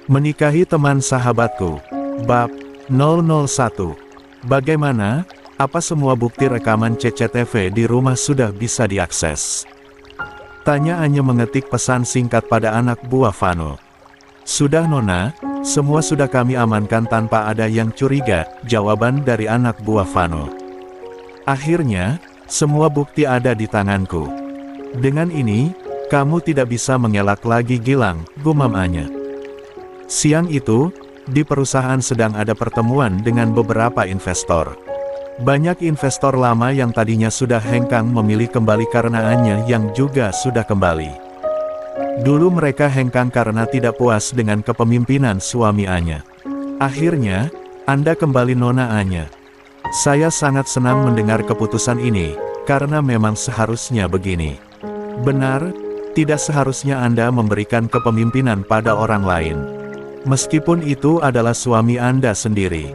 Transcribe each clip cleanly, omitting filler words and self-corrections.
Menikahi teman sahabatku. Bab 001. Bagaimana? Apa semua bukti rekaman CCTV di rumah sudah bisa diakses? Tanya Anya mengetik pesan singkat pada anak buah Vano. Sudah Nona, semua sudah kami amankan tanpa ada yang curiga, jawaban dari anak buah Vano. Akhirnya, semua bukti ada di tanganku. Dengan ini, kamu tidak bisa mengelak lagi Gilang, gumam Anya. Siang itu, di perusahaan sedang ada pertemuan dengan beberapa investor. Banyak investor lama yang tadinya sudah hengkang memilih kembali karena Anya yang juga sudah kembali. Dulu mereka hengkang karena tidak puas dengan kepemimpinan suami Anya. Akhirnya, Anda kembali Nona Anya. Saya sangat senang mendengar keputusan ini, karena memang seharusnya begini. Benar, tidak seharusnya Anda memberikan kepemimpinan pada orang lain. Meskipun itu adalah suami Anda sendiri.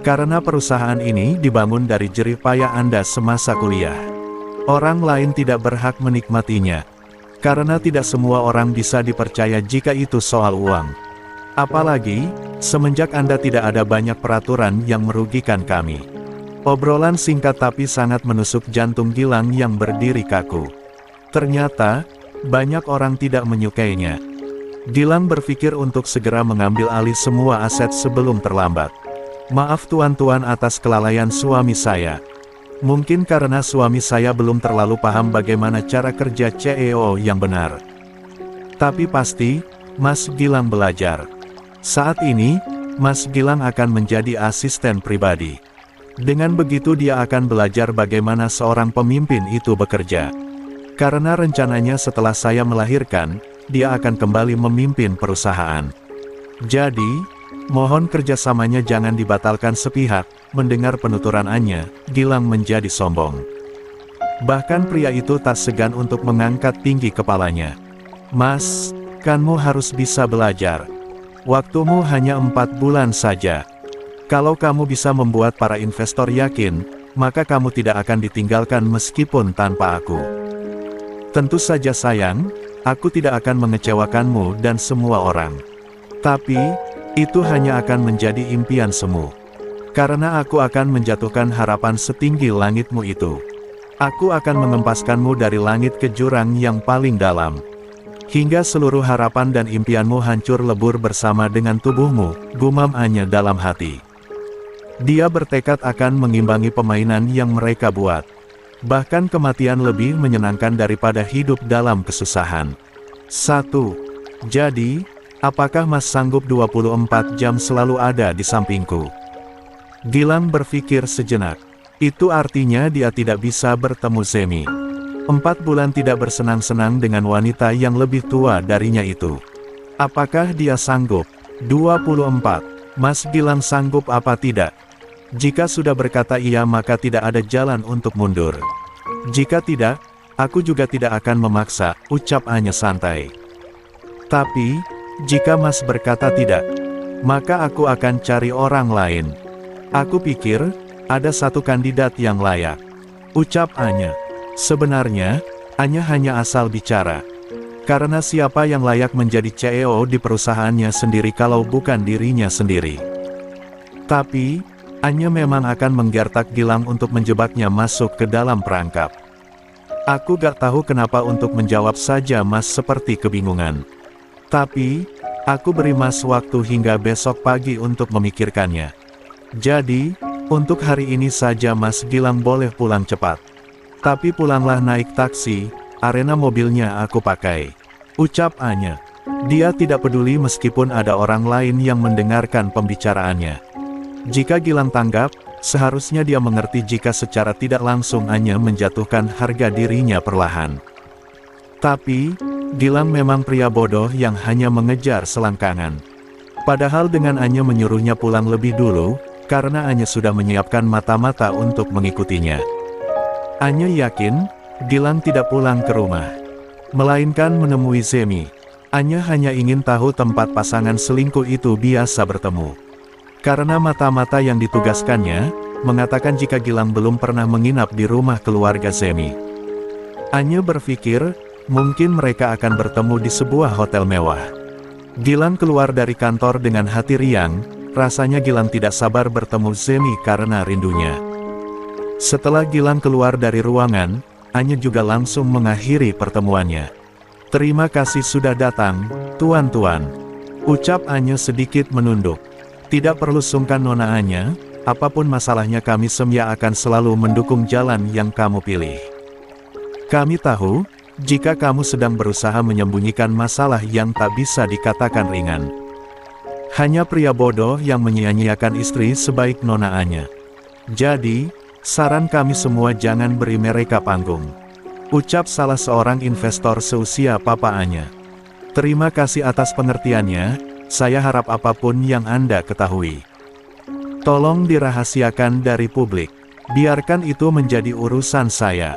Karena perusahaan ini dibangun dari jerih payah Anda semasa kuliah. Orang lain tidak berhak menikmatinya. Karena tidak semua orang bisa dipercaya jika itu soal uang. Apalagi, semenjak Anda tidak ada banyak peraturan yang merugikan kami. Obrolan singkat tapi sangat menusuk jantung Gilang yang berdiri kaku. Ternyata, banyak orang tidak menyukainya. Gilang berpikir untuk segera mengambil alih semua aset sebelum terlambat. Maaf tuan-tuan atas kelalaian suami saya. Mungkin karena suami saya belum terlalu paham bagaimana cara kerja CEO yang benar. Tapi pasti, Mas Gilang belajar. Saat ini, Mas Gilang akan menjadi asisten pribadi. Dengan begitu dia akan belajar bagaimana seorang pemimpin itu bekerja. Karena rencananya setelah saya melahirkan, dia akan kembali memimpin perusahaan. Jadi, mohon kerjasamanya jangan dibatalkan sepihak. Mendengar penuturan Anya, Gilang menjadi sombong. Bahkan pria itu tak segan untuk mengangkat tinggi kepalanya. Mas, kamu harus bisa belajar. Waktumu hanya 4 bulan saja. Kalau kamu bisa membuat para investor yakin, maka kamu tidak akan ditinggalkan meskipun tanpa aku. Tentu saja sayang, aku tidak akan mengecewakanmu dan semua orang. Tapi, itu hanya akan menjadi impian semu. Karena aku akan menjatuhkan harapan setinggi langitmu itu. Aku akan mengempaskanmu dari langit ke jurang yang paling dalam. Hingga seluruh harapan dan impianmu hancur lebur bersama dengan tubuhmu, gumam Anya dalam hati. Dia bertekad akan mengimbangi permainan yang mereka buat. Bahkan kematian lebih menyenangkan daripada hidup dalam kesusahan. 1. Jadi, apakah Mas sanggup 24 jam selalu ada di sampingku? Gilang berpikir sejenak. Itu artinya dia tidak bisa bertemu Zemi. 4 bulan tidak bersenang-senang dengan wanita yang lebih tua darinya itu. Apakah dia sanggup? 24. Mas Gilang sanggup apa tidak? Jika sudah berkata iya maka tidak ada jalan untuk mundur. Jika tidak, aku juga tidak akan memaksa, ucap Anya santai. Tapi, jika Mas berkata tidak, maka aku akan cari orang lain. Aku pikir, ada satu kandidat yang layak. Ucap Anya. Sebenarnya, Anya hanya asal bicara. Karena siapa yang layak menjadi CEO di perusahaannya sendiri kalau bukan dirinya sendiri. Tapi, Anya memang akan menggertak Gilang untuk menjebaknya masuk ke dalam perangkap. Aku gak tahu kenapa untuk menjawab saja Mas seperti kebingungan. Tapi, aku beri Mas waktu hingga besok pagi untuk memikirkannya. Jadi, untuk hari ini saja Mas Gilang boleh pulang cepat. Tapi pulanglah naik taksi, arena mobilnya aku pakai. Ucap Anya. Dia tidak peduli meskipun ada orang lain yang mendengarkan pembicaraannya. Jika Gilang tanggap, seharusnya dia mengerti jika secara tidak langsung Anya menjatuhkan harga dirinya perlahan. Tapi, Gilang memang pria bodoh yang hanya mengejar selangkangan. Padahal dengan Anya menyuruhnya pulang lebih dulu, karena Anya sudah menyiapkan mata-mata untuk mengikutinya. Anya yakin, Gilang tidak pulang ke rumah. Melainkan menemui Zemi. Anya hanya ingin tahu tempat pasangan selingkuh itu biasa bertemu. Karena mata-mata yang ditugaskannya, mengatakan jika Gilang belum pernah menginap di rumah keluarga Zemi. Anya berpikir, mungkin mereka akan bertemu di sebuah hotel mewah. Gilang keluar dari kantor dengan hati riang, rasanya Gilang tidak sabar bertemu Zemi karena rindunya. Setelah Gilang keluar dari ruangan, Anya juga langsung mengakhiri pertemuannya. "Terima kasih sudah datang, tuan-tuan," ucap Anya sedikit menunduk. "Tidak perlu sungkan Nona Anya, apapun masalahnya kami semua akan selalu mendukung jalan yang kamu pilih. Kami tahu, jika kamu sedang berusaha menyembunyikan masalah yang tak bisa dikatakan ringan. Hanya pria bodoh yang menyia-nyiakan istri sebaik Nona Anya. Jadi, saran kami semua jangan beri mereka panggung," ucap salah seorang investor seusia Papa Anya. "Terima kasih atas pengertiannya, saya harap apapun yang Anda ketahui, tolong dirahasiakan dari publik. Biarkan itu menjadi urusan saya,"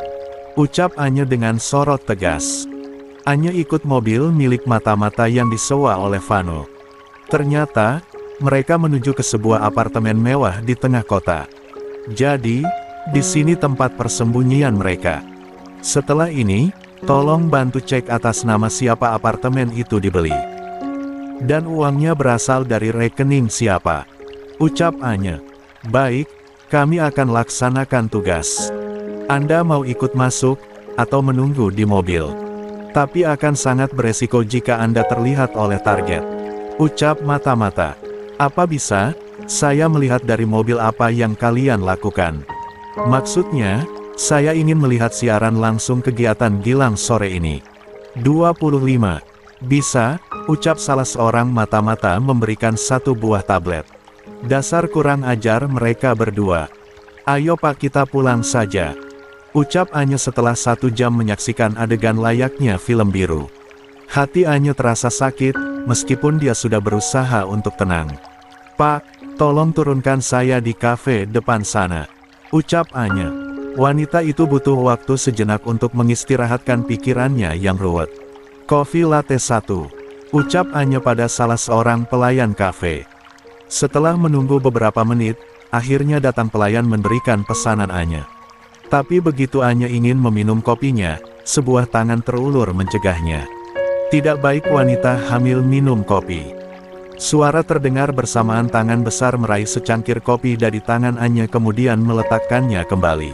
ucap Anya dengan sorot tegas. Anya ikut mobil milik mata-mata yang disewa oleh Vano. Ternyata, mereka menuju ke sebuah apartemen mewah di tengah kota. Jadi, di sini tempat persembunyian mereka. Setelah ini, tolong bantu cek atas nama siapa apartemen itu dibeli. Dan uangnya berasal dari rekening siapa, ucap Anya. "Baik, kami akan laksanakan tugas. Anda mau ikut masuk, atau menunggu di mobil? Tapi akan sangat beresiko jika Anda terlihat oleh target," ucap mata-mata. "Apa bisa, saya melihat dari mobil apa yang kalian lakukan? Maksudnya, saya ingin melihat siaran langsung kegiatan Gilang sore ini." 25. "Bisa," ucap salah seorang mata-mata memberikan satu buah tablet. "Dasar kurang ajar mereka berdua. Ayo Pak kita pulang saja," ucap Anya setelah 1 jam menyaksikan adegan layaknya film biru. Hati Anya terasa sakit, meskipun dia sudah berusaha untuk tenang. "Pak, tolong turunkan saya di kafe depan sana," ucap Anya. Wanita itu butuh waktu sejenak untuk mengistirahatkan pikirannya yang ruwet. "Kopi latte 1," ucap Anya pada salah seorang pelayan kafe. Setelah menunggu beberapa menit, akhirnya datang pelayan memberikan pesanan Anya. Tapi begitu Anya ingin meminum kopinya, sebuah tangan terulur mencegahnya. "Tidak baik wanita hamil minum kopi." Suara terdengar bersamaan tangan besar meraih secangkir kopi dari tangan Anya kemudian meletakkannya kembali.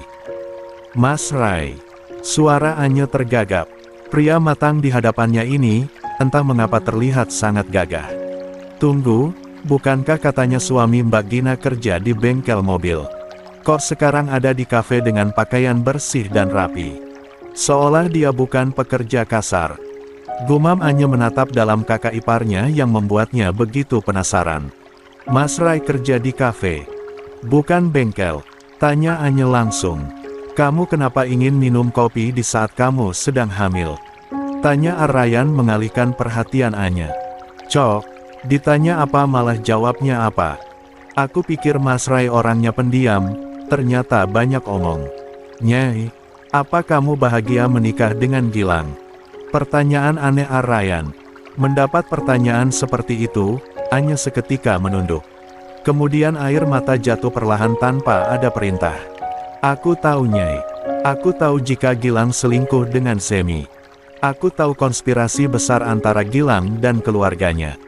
"Mas Rai." Suara Anya tergagap. Pria matang di hadapannya ini, entah mengapa terlihat sangat gagah. "Tunggu, bukankah katanya suami Mbak Gina kerja di bengkel mobil? Kok sekarang ada di kafe dengan pakaian bersih dan rapi? Seolah dia bukan pekerja kasar." Gumam Anya menatap dalam kakak iparnya yang membuatnya begitu penasaran. "Mas Rai kerja di kafe, bukan bengkel?" tanya Anya langsung. "Kamu kenapa ingin minum kopi di saat kamu sedang hamil?" tanya Arrayan mengalihkan perhatian Anya. "Cok, ditanya apa malah jawabnya apa? Aku pikir Mas Rai orangnya pendiam, ternyata banyak omong." "Nyai, apa kamu bahagia menikah dengan Gilang?" pertanyaan aneh Arrayan. Mendapat pertanyaan seperti itu, Anya seketika menunduk. Kemudian air mata jatuh perlahan tanpa ada perintah. "Aku tahu Nyai. Aku tahu jika Gilang selingkuh dengan Zemi. Aku tahu konspirasi besar antara Gilang dan keluarganya.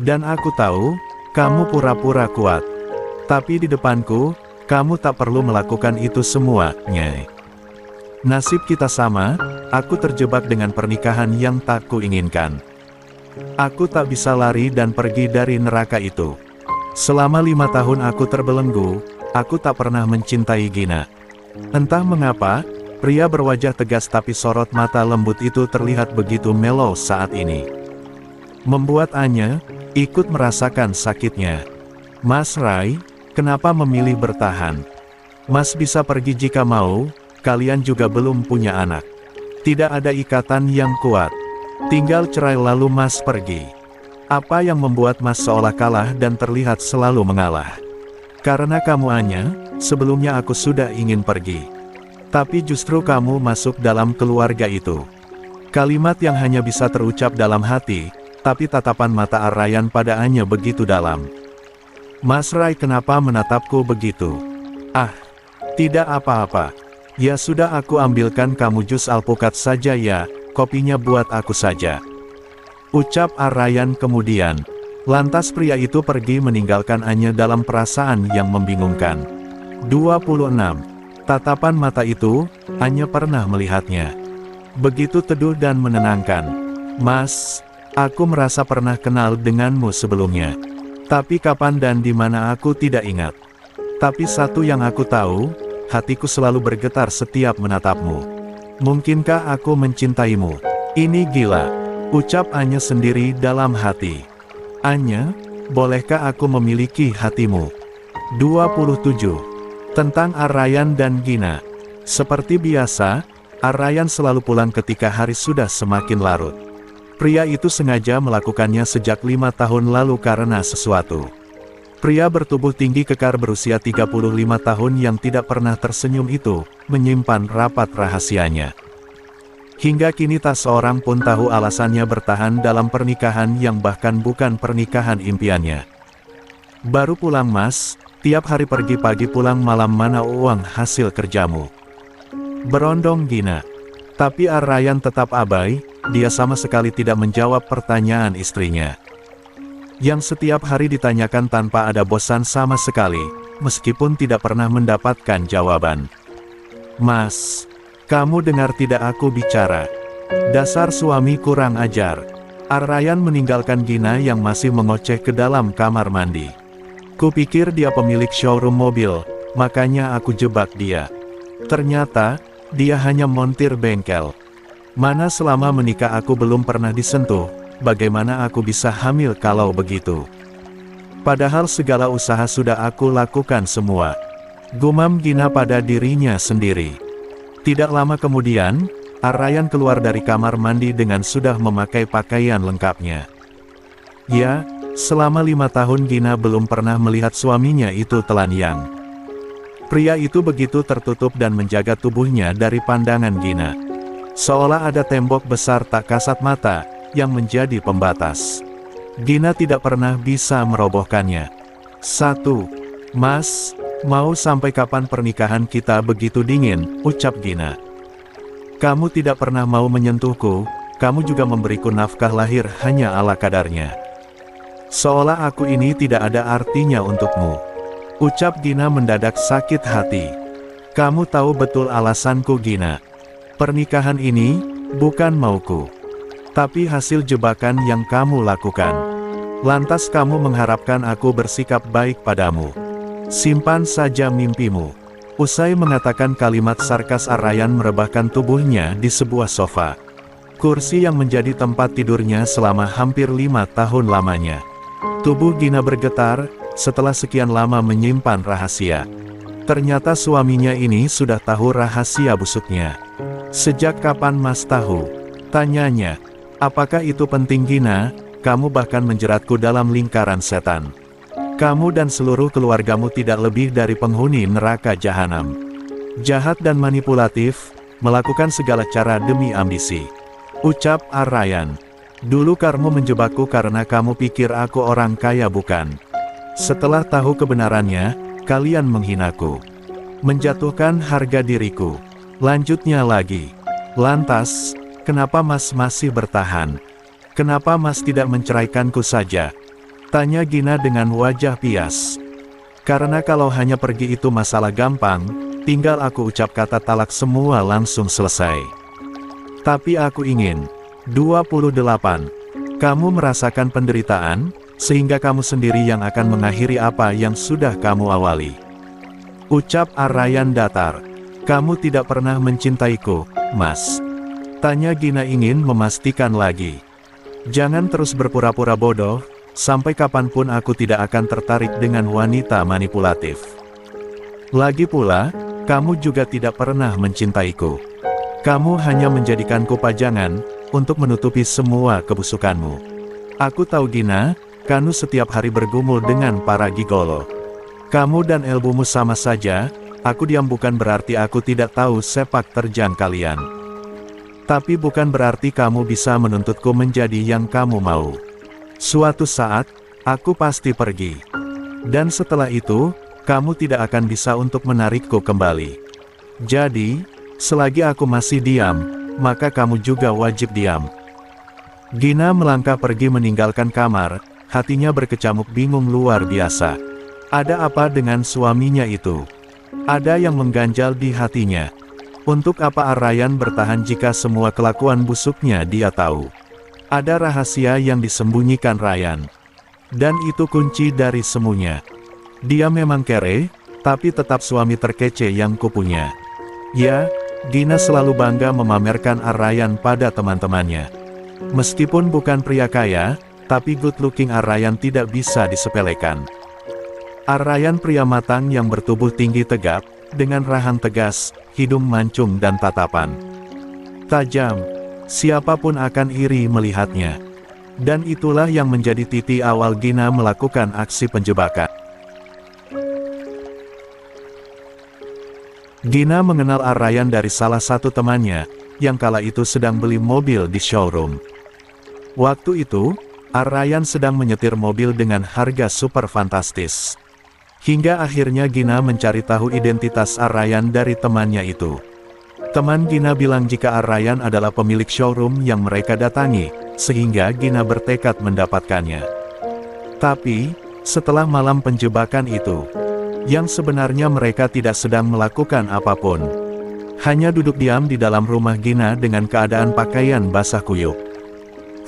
Dan aku tahu, kamu pura-pura kuat. Tapi di depanku, kamu tak perlu melakukan itu semua, Nyai. Nasib kita sama, aku terjebak dengan pernikahan yang tak kuinginkan. Aku tak bisa lari dan pergi dari neraka itu. Selama 5 tahun aku terbelenggu, aku tak pernah mencintai Gina." Entah mengapa, pria berwajah tegas tapi sorot mata lembut itu terlihat begitu melo saat ini. Membuat Anya ikut merasakan sakitnya. "Mas Rai, kenapa memilih bertahan? Mas bisa pergi jika mau, kalian juga belum punya anak. Tidak ada ikatan yang kuat. Tinggal cerai lalu Mas pergi. Apa yang membuat Mas seolah kalah dan terlihat selalu mengalah? Karena kamu Anya, sebelumnya aku sudah ingin pergi. Tapi justru kamu masuk dalam keluarga itu." Kalimat yang hanya bisa terucap dalam hati, tapi tatapan mata Arrayan pada Anya begitu dalam. "Mas Rai kenapa menatapku begitu?" "Ah, tidak apa-apa. Ya sudah aku ambilkan kamu jus alpukat saja ya, kopinya buat aku saja." ucap Aryan kemudian. Lantas pria itu pergi meninggalkan Anya dalam perasaan yang membingungkan. 26. Tatapan mata itu, Anya pernah melihatnya. Begitu teduh dan menenangkan. Mas, aku merasa pernah kenal denganmu sebelumnya. Tapi kapan dan di mana aku tidak ingat. Tapi satu yang aku tahu, hatiku selalu bergetar setiap menatapmu. Mungkinkah aku mencintaimu? Ini gila, ucap Anya sendiri dalam hati. Anya, bolehkah aku memiliki hatimu? 27. Tentang Aryan dan Gina. Seperti biasa, Aryan selalu pulang ketika hari sudah semakin larut. Pria itu sengaja melakukannya sejak 5 tahun lalu karena sesuatu. Pria bertubuh tinggi kekar berusia 35 tahun yang tidak pernah tersenyum itu, menyimpan rapat rahasianya. Hingga kini tak seorang pun tahu alasannya bertahan dalam pernikahan yang bahkan bukan pernikahan impiannya. Baru pulang mas, tiap hari pergi pagi pulang malam, mana uang hasil kerjamu? Berondong Gina. Tapi Aryan tetap abai, dia sama sekali tidak menjawab pertanyaan istrinya. Yang setiap hari ditanyakan tanpa ada bosan sama sekali, meskipun tidak pernah mendapatkan jawaban. Mas, kamu dengar tidak aku bicara? Dasar suami kurang ajar. Aryan meninggalkan Gina yang masih mengoceh ke dalam kamar mandi. Kupikir dia pemilik showroom mobil, makanya aku jebak dia. Ternyata, dia hanya montir bengkel. Mana selama menikah aku belum pernah disentuh, bagaimana aku bisa hamil kalau begitu? Padahal segala usaha sudah aku lakukan semua. Gumam Gina pada dirinya sendiri. Tidak lama kemudian, Aryan keluar dari kamar mandi dengan sudah memakai pakaian lengkapnya. Ya, selama 5 tahun Gina belum pernah melihat suaminya itu telanjang. Pria itu begitu tertutup dan menjaga tubuhnya dari pandangan Gina. Seolah ada tembok besar tak kasat mata, yang menjadi pembatas. Gina tidak pernah bisa merobohkannya. 1. Mas, mau sampai kapan pernikahan kita begitu dingin, ucap Gina. Kamu tidak pernah mau menyentuhku, kamu juga memberiku nafkah lahir hanya ala kadarnya. Seolah aku ini tidak ada artinya untukmu. Ucap Gina mendadak sakit hati. Kamu tahu betul alasanku Gina. Pernikahan ini, bukan mauku. Tapi hasil jebakan yang kamu lakukan. Lantas kamu mengharapkan aku bersikap baik padamu. Simpan saja mimpimu. Usai mengatakan kalimat sarkas, Aryan merebahkan tubuhnya di sebuah sofa. Kursi yang menjadi tempat tidurnya selama hampir 5 tahun lamanya. Tubuh Gina bergetar, setelah sekian lama menyimpan rahasia. Ternyata suaminya ini sudah tahu rahasia busuknya. Sejak kapan mas tahu? Tanyanya. Apakah itu penting Gina? Kamu bahkan menjeratku dalam lingkaran setan. Kamu dan seluruh keluargamu tidak lebih dari penghuni neraka jahanam. Jahat dan manipulatif, melakukan segala cara demi ambisi. Ucap Aryan. Dulu kamu menjebakku karena kamu pikir aku orang kaya bukan? Setelah tahu kebenarannya, kalian menghinaku. Menjatuhkan harga diriku. Lanjutnya lagi. Lantas, kenapa mas masih bertahan? Kenapa mas tidak menceraikanku saja? Tanya Gina dengan wajah pias. Karena kalau hanya pergi itu masalah gampang, tinggal aku ucap kata talak semua langsung selesai. Tapi aku ingin. 28. Kamu merasakan penderitaan, sehingga kamu sendiri yang akan mengakhiri apa yang sudah kamu awali. Ucap Aryan datar. Kamu tidak pernah mencintaiku, mas. Tanya Gina ingin memastikan lagi. Jangan terus berpura-pura bodoh. Sampai kapanpun aku tidak akan tertarik dengan wanita manipulatif. Lagi pula, kamu juga tidak pernah mencintaiku. Kamu hanya menjadikanku pajangan, untuk menutupi semua kebusukanmu. Aku tahu Gina, kamu setiap hari bergumul dengan para gigolo. Kamu dan ilmumu sama saja, aku diam bukan berarti aku tidak tahu sepak terjang kalian. Tapi bukan berarti kamu bisa menuntutku menjadi yang kamu mau. Suatu saat, aku pasti pergi. Dan setelah itu, kamu tidak akan bisa untuk menarikku kembali. Jadi, selagi aku masih diam, maka kamu juga wajib diam. Gina melangkah pergi meninggalkan kamar, hatinya berkecamuk bingung luar biasa. Ada apa dengan suaminya itu? Ada yang mengganjal di hatinya. Untuk apa Aryan bertahan jika semua kelakuan busuknya dia tahu? Ada rahasia yang disembunyikan Ryan. Dan itu kunci dari semuanya. Dia memang kere, tapi tetap suami terkece yang kupunya. Ya, Gina selalu bangga memamerkan Aryan pada teman-temannya. Meskipun bukan pria kaya, tapi good looking Aryan tidak bisa disepelekan. Aryan pria matang yang bertubuh tinggi tegap, dengan rahang tegas, hidung mancung dan tatapan tajam. Siapapun akan iri melihatnya. Dan itulah yang menjadi titik awal Gina melakukan aksi penjebakan. Gina mengenal Aryan dari salah satu temannya, yang kala itu sedang beli mobil di showroom. Waktu itu, Aryan sedang menyetir mobil dengan harga super fantastis. Hingga akhirnya Gina mencari tahu identitas Aryan dari temannya itu. Teman Gina bilang jika Aryan adalah pemilik showroom yang mereka datangi, sehingga Gina bertekad mendapatkannya. Tapi, setelah malam penjebakan itu, yang sebenarnya mereka tidak sedang melakukan apapun. Hanya duduk diam di dalam rumah Gina dengan keadaan pakaian basah kuyup.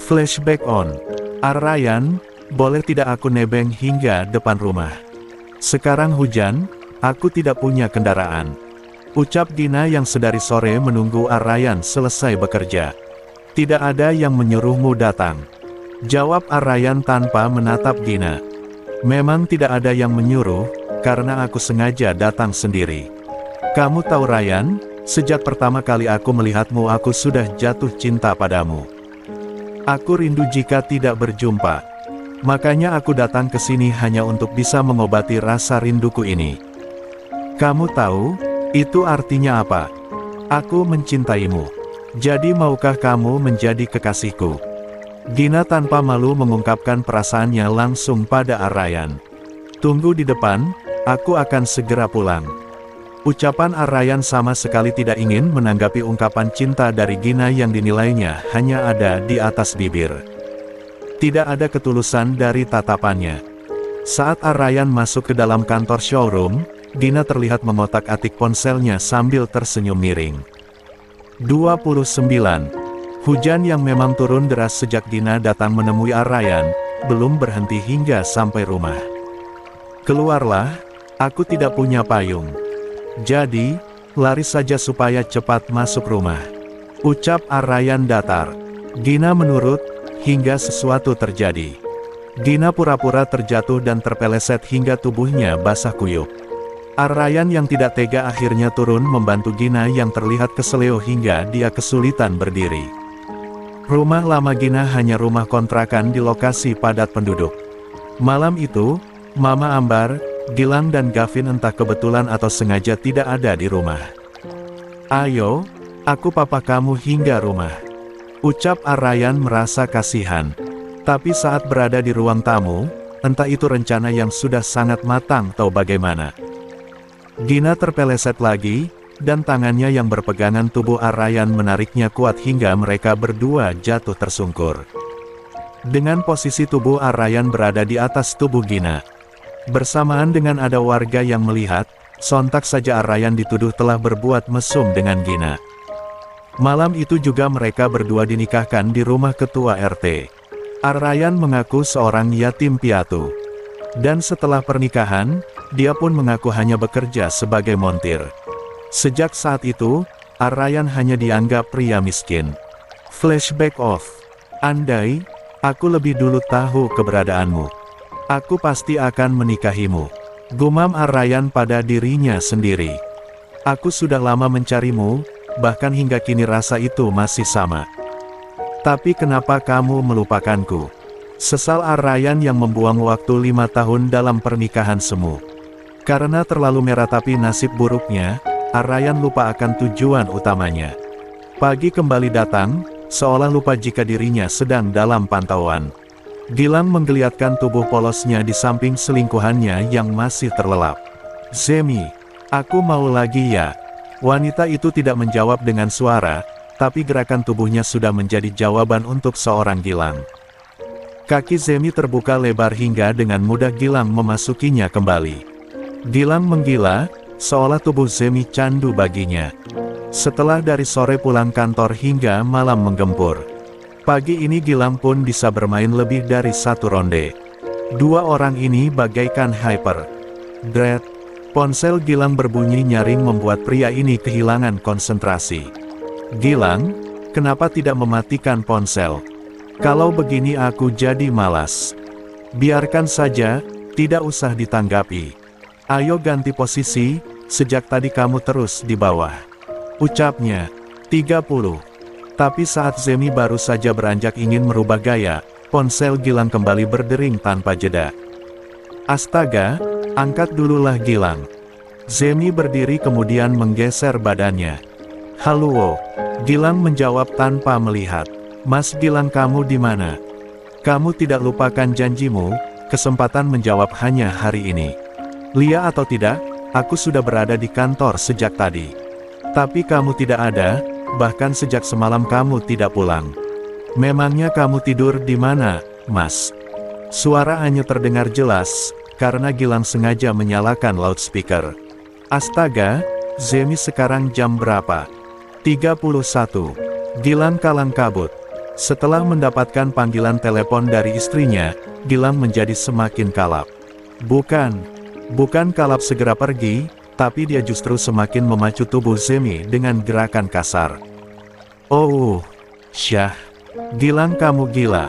Flashback on. Aryan, boleh tidak aku nebeng hingga depan rumah? Sekarang hujan, aku tidak punya kendaraan. Ucap Gina yang sedari sore menunggu Aryan selesai bekerja. Tidak ada yang menyuruhmu datang. Jawab Aryan tanpa menatap Gina. Memang tidak ada yang menyuruh, karena aku sengaja datang sendiri. Kamu tahu Ryan, sejak pertama kali aku melihatmu aku sudah jatuh cinta padamu. Aku rindu jika tidak berjumpa. Makanya aku datang ke sini hanya untuk bisa mengobati rasa rinduku ini. Kamu tahu, itu artinya apa? Aku mencintaimu. Jadi maukah kamu menjadi kekasihku? Gina tanpa malu mengungkapkan perasaannya langsung pada Aryan. Tunggu di depan, aku akan segera pulang. Ucapan Aryan sama sekali tidak ingin menanggapi ungkapan cinta dari Gina yang dinilainya hanya ada di atas bibir. Tidak ada ketulusan dari tatapannya. Saat Aryan masuk ke dalam kantor showroom, Gina terlihat mengotak-atik ponselnya sambil tersenyum miring. 29. Hujan yang memang turun deras sejak Gina datang menemui Aryan, belum berhenti hingga sampai rumah. Keluarlah, aku tidak punya payung. Jadi, lari saja supaya cepat masuk rumah. Ucap Aryan datar. Gina menurut, hingga sesuatu terjadi. Gina pura-pura terjatuh dan terpeleset hingga tubuhnya basah kuyup. Aryan yang tidak tega akhirnya turun membantu Gina yang terlihat keseleo hingga dia kesulitan berdiri. Rumah lama Gina hanya rumah kontrakan di lokasi padat penduduk. Malam itu, Mama Ambar, Gilang dan Gavin entah kebetulan atau sengaja tidak ada di rumah. Ayo, aku papa kamu hingga rumah. Ucap Aryan merasa kasihan. Tapi saat berada di ruang tamu, entah itu rencana yang sudah sangat matang atau bagaimana. Gina terpeleset lagi, dan tangannya yang berpegangan tubuh Aryan menariknya kuat hingga mereka berdua jatuh tersungkur. Dengan posisi tubuh Aryan berada di atas tubuh Gina. Bersamaan dengan ada warga yang melihat, sontak saja Aryan dituduh telah berbuat mesum dengan Gina. Malam itu juga mereka berdua dinikahkan di rumah ketua RT. Aryan mengaku seorang yatim piatu. Dan setelah pernikahan, dia pun mengaku hanya bekerja sebagai montir. Sejak saat itu, Aryan hanya dianggap pria miskin. Flashback off. Andai, aku lebih dulu tahu keberadaanmu, aku pasti akan menikahimu. Gumam Aryan pada dirinya sendiri. Aku sudah lama mencarimu, bahkan hingga kini rasa itu masih sama. Tapi kenapa kamu melupakanku? Sesal Aryan yang membuang waktu 5 tahun dalam pernikahan semu. Karena terlalu meratapi nasib buruknya, Aryan lupa akan tujuan utamanya. Pagi kembali datang, seolah lupa jika dirinya sedang dalam pantauan. Gilang menggeliatkan tubuh polosnya di samping selingkuhannya yang masih terlelap. Zemi, aku mau lagi ya. Wanita itu tidak menjawab dengan suara, tapi gerakan tubuhnya sudah menjadi jawaban untuk seorang Gilang. Kaki Zemi terbuka lebar hingga dengan mudah Gilang memasukinya kembali. Gilang menggila, seolah tubuh Zemi candu baginya. Setelah dari sore pulang kantor hingga malam menggempur, pagi ini Gilang pun bisa bermain lebih dari satu ronde. Dua orang ini bagaikan hyper. Dread. Ponsel Gilang berbunyi nyaring membuat pria ini kehilangan konsentrasi. Gilang, kenapa tidak mematikan ponsel? Kalau begini aku jadi malas. Biarkan saja, tidak usah ditanggapi. Ayo ganti posisi, sejak tadi kamu terus di bawah. Ucapnya. 30. Tapi saat Zemi baru saja beranjak ingin merubah gaya, ponsel Gilang kembali berdering tanpa jeda. Astaga, angkat dululah Gilang. Zemi berdiri kemudian menggeser badannya. Halo, Gilang menjawab tanpa melihat. Mas Gilang, kamu di mana? Kamu tidak lupakan janjimu, kesempatan menjawab hanya hari ini. Lia atau tidak, aku sudah berada di kantor sejak tadi. Tapi kamu tidak ada, bahkan sejak semalam kamu tidak pulang. Memangnya kamu tidur di mana, Mas? Suara hanya terdengar jelas, karena Gilang sengaja menyalakan loudspeaker. Astaga, Zemi, sekarang jam berapa? 31. Gilang kalang kabut. Setelah mendapatkan panggilan telepon dari istrinya, Gilang menjadi semakin kalap. Bukan kalap segera pergi, tapi dia justru semakin memacu tubuh Zemi dengan gerakan kasar. Oh, Syah. Gilang, kamu gila.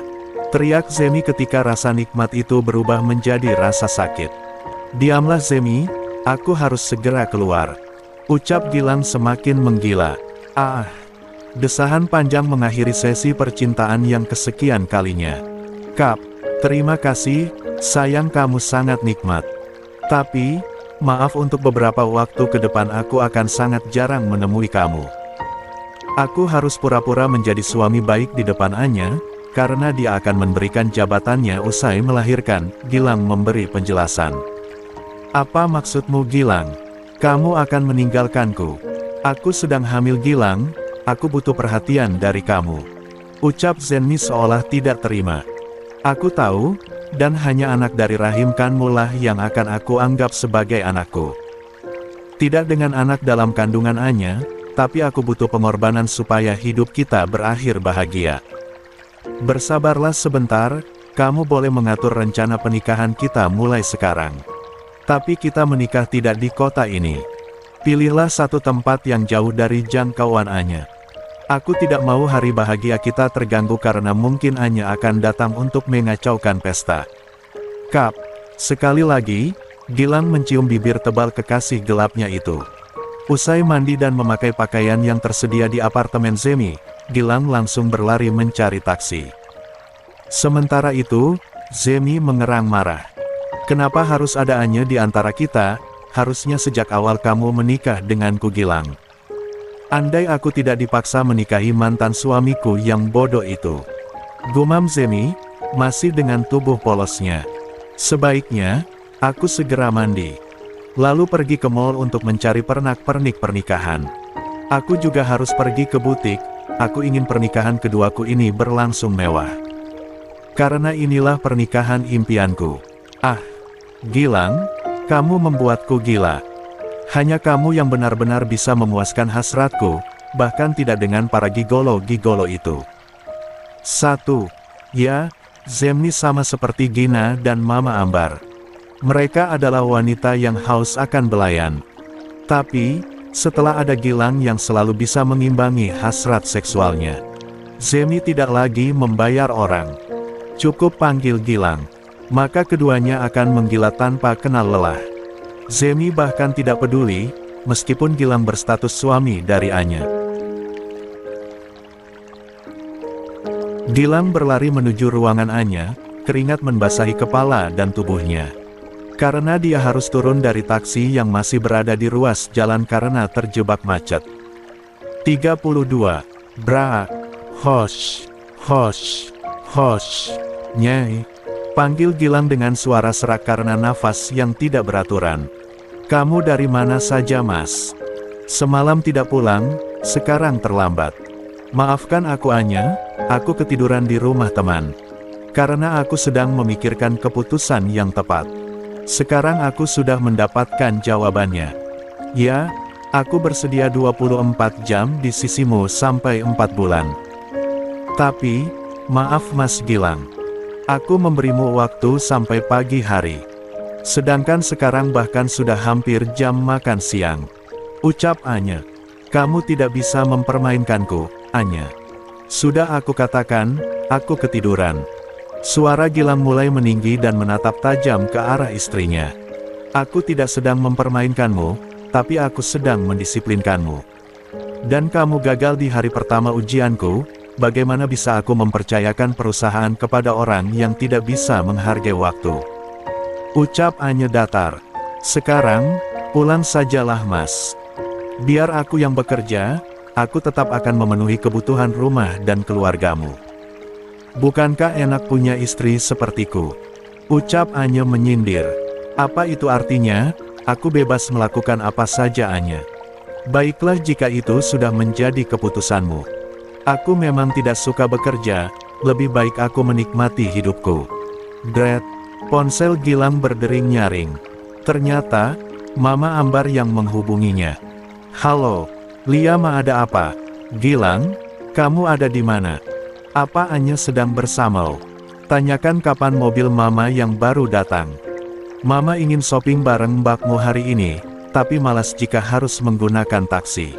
Teriak Zemi ketika rasa nikmat itu berubah menjadi rasa sakit. Diamlah Zemi, aku harus segera keluar. Ucap Gilang semakin menggila. Desahan panjang mengakhiri sesi percintaan yang kesekian kalinya. Kap, terima kasih, sayang, kamu sangat nikmat. Tapi, maaf, untuk beberapa waktu ke depan aku akan sangat jarang menemui kamu. Aku harus pura-pura menjadi suami baik di depan Anya, karena dia akan memberikan jabatannya usai melahirkan. Gilang memberi penjelasan. Apa maksudmu, Gilang? Kamu akan meninggalkanku? Aku sedang hamil, Gilang, aku butuh perhatian dari kamu. Ucap Zemi seolah tidak terima. Aku tahu, dan hanya anak dari rahim kanmu lah yang akan aku anggap sebagai anakku. Tidak dengan anak dalam kandungan Anya, tapi aku butuh pengorbanan supaya hidup kita berakhir bahagia. Bersabarlah sebentar, kamu boleh mengatur rencana pernikahan kita mulai sekarang. Tapi kita menikah tidak di kota ini. Pilihlah satu tempat yang jauh dari jangkauan Anya. Aku tidak mau hari bahagia kita terganggu karena mungkin Anya akan datang untuk mengacaukan pesta. Kap, sekali lagi, Gilang mencium bibir tebal kekasih gelapnya itu. Usai mandi dan memakai pakaian yang tersedia di apartemen Zemi, Gilang langsung berlari mencari taksi. Sementara itu, Zemi mengerang marah. Kenapa harus ada Anya di antara kita? Harusnya sejak awal kamu menikah denganku, Gilang. Andai aku tidak dipaksa menikahi mantan suamiku yang bodoh itu. Gumam Zemi, masih dengan tubuh polosnya. Sebaiknya, aku segera mandi. Lalu pergi ke mall untuk mencari pernak-pernik pernikahan. Aku juga harus pergi ke butik, aku ingin pernikahan keduaku ini berlangsung mewah. Karena inilah pernikahan impianku. Gilang, kamu membuatku gila. Hanya kamu yang benar-benar bisa memuaskan hasratku, bahkan tidak dengan para gigolo-gigolo itu. 1. Ya, Zemi sama seperti Gina dan Mama Ambar. Mereka adalah wanita yang haus akan belayan. Tapi, setelah ada Gilang yang selalu bisa mengimbangi hasrat seksualnya, Zemi tidak lagi membayar orang. Cukup panggil Gilang. Maka keduanya akan menggila tanpa kenal lelah. Zemi bahkan tidak peduli, meskipun Gilang berstatus suami dari Anya. Gilang berlari menuju ruangan Anya, keringat membasahi kepala dan tubuhnya. Karena dia harus turun dari taksi yang masih berada di ruas jalan karena terjebak macet. 32. Bra. Hosh. Nyai. Panggil Gilang dengan suara serak karena nafas yang tidak beraturan. Kamu dari mana saja, Mas? Semalam tidak pulang, sekarang terlambat. Maafkan aku Anya, aku ketiduran di rumah teman. Karena aku sedang memikirkan keputusan yang tepat. Sekarang aku sudah mendapatkan jawabannya. Ya, aku bersedia 24 jam di sisimu sampai 4 bulan. Tapi, maaf Mas Gilang. Aku memberimu waktu sampai pagi hari. Sedangkan sekarang bahkan sudah hampir jam makan siang. Ucap Anya. Kamu tidak bisa mempermainkanku, Anya. Sudah aku katakan, aku ketiduran. Suara Gilang mulai meninggi dan menatap tajam ke arah istrinya. Aku tidak sedang mempermainkanmu, tapi aku sedang mendisiplinkanmu. Dan kamu gagal di hari pertama ujianku, bagaimana bisa aku mempercayakan perusahaan kepada orang yang tidak bisa menghargai waktu? Ucap Anya datar. Sekarang, pulang sajalah Mas. Biar aku yang bekerja, aku tetap akan memenuhi kebutuhan rumah dan keluargamu. Bukankah enak punya istri sepertiku? Ucap Anya menyindir. Apa itu artinya? Aku bebas melakukan apa saja Anya. Baiklah jika itu sudah menjadi keputusanmu. Aku memang tidak suka bekerja, lebih baik aku menikmati hidupku. Dret, ponsel Gilang berdering nyaring. Ternyata, Mama Ambar yang menghubunginya. Halo, Lia Ma ada apa? Gilang, kamu ada di mana? Apa Anya sedang bersama? Tanyakan kapan mobil Mama yang baru datang. Mama ingin shopping bareng Mbakmu hari ini, tapi malas jika harus menggunakan taksi.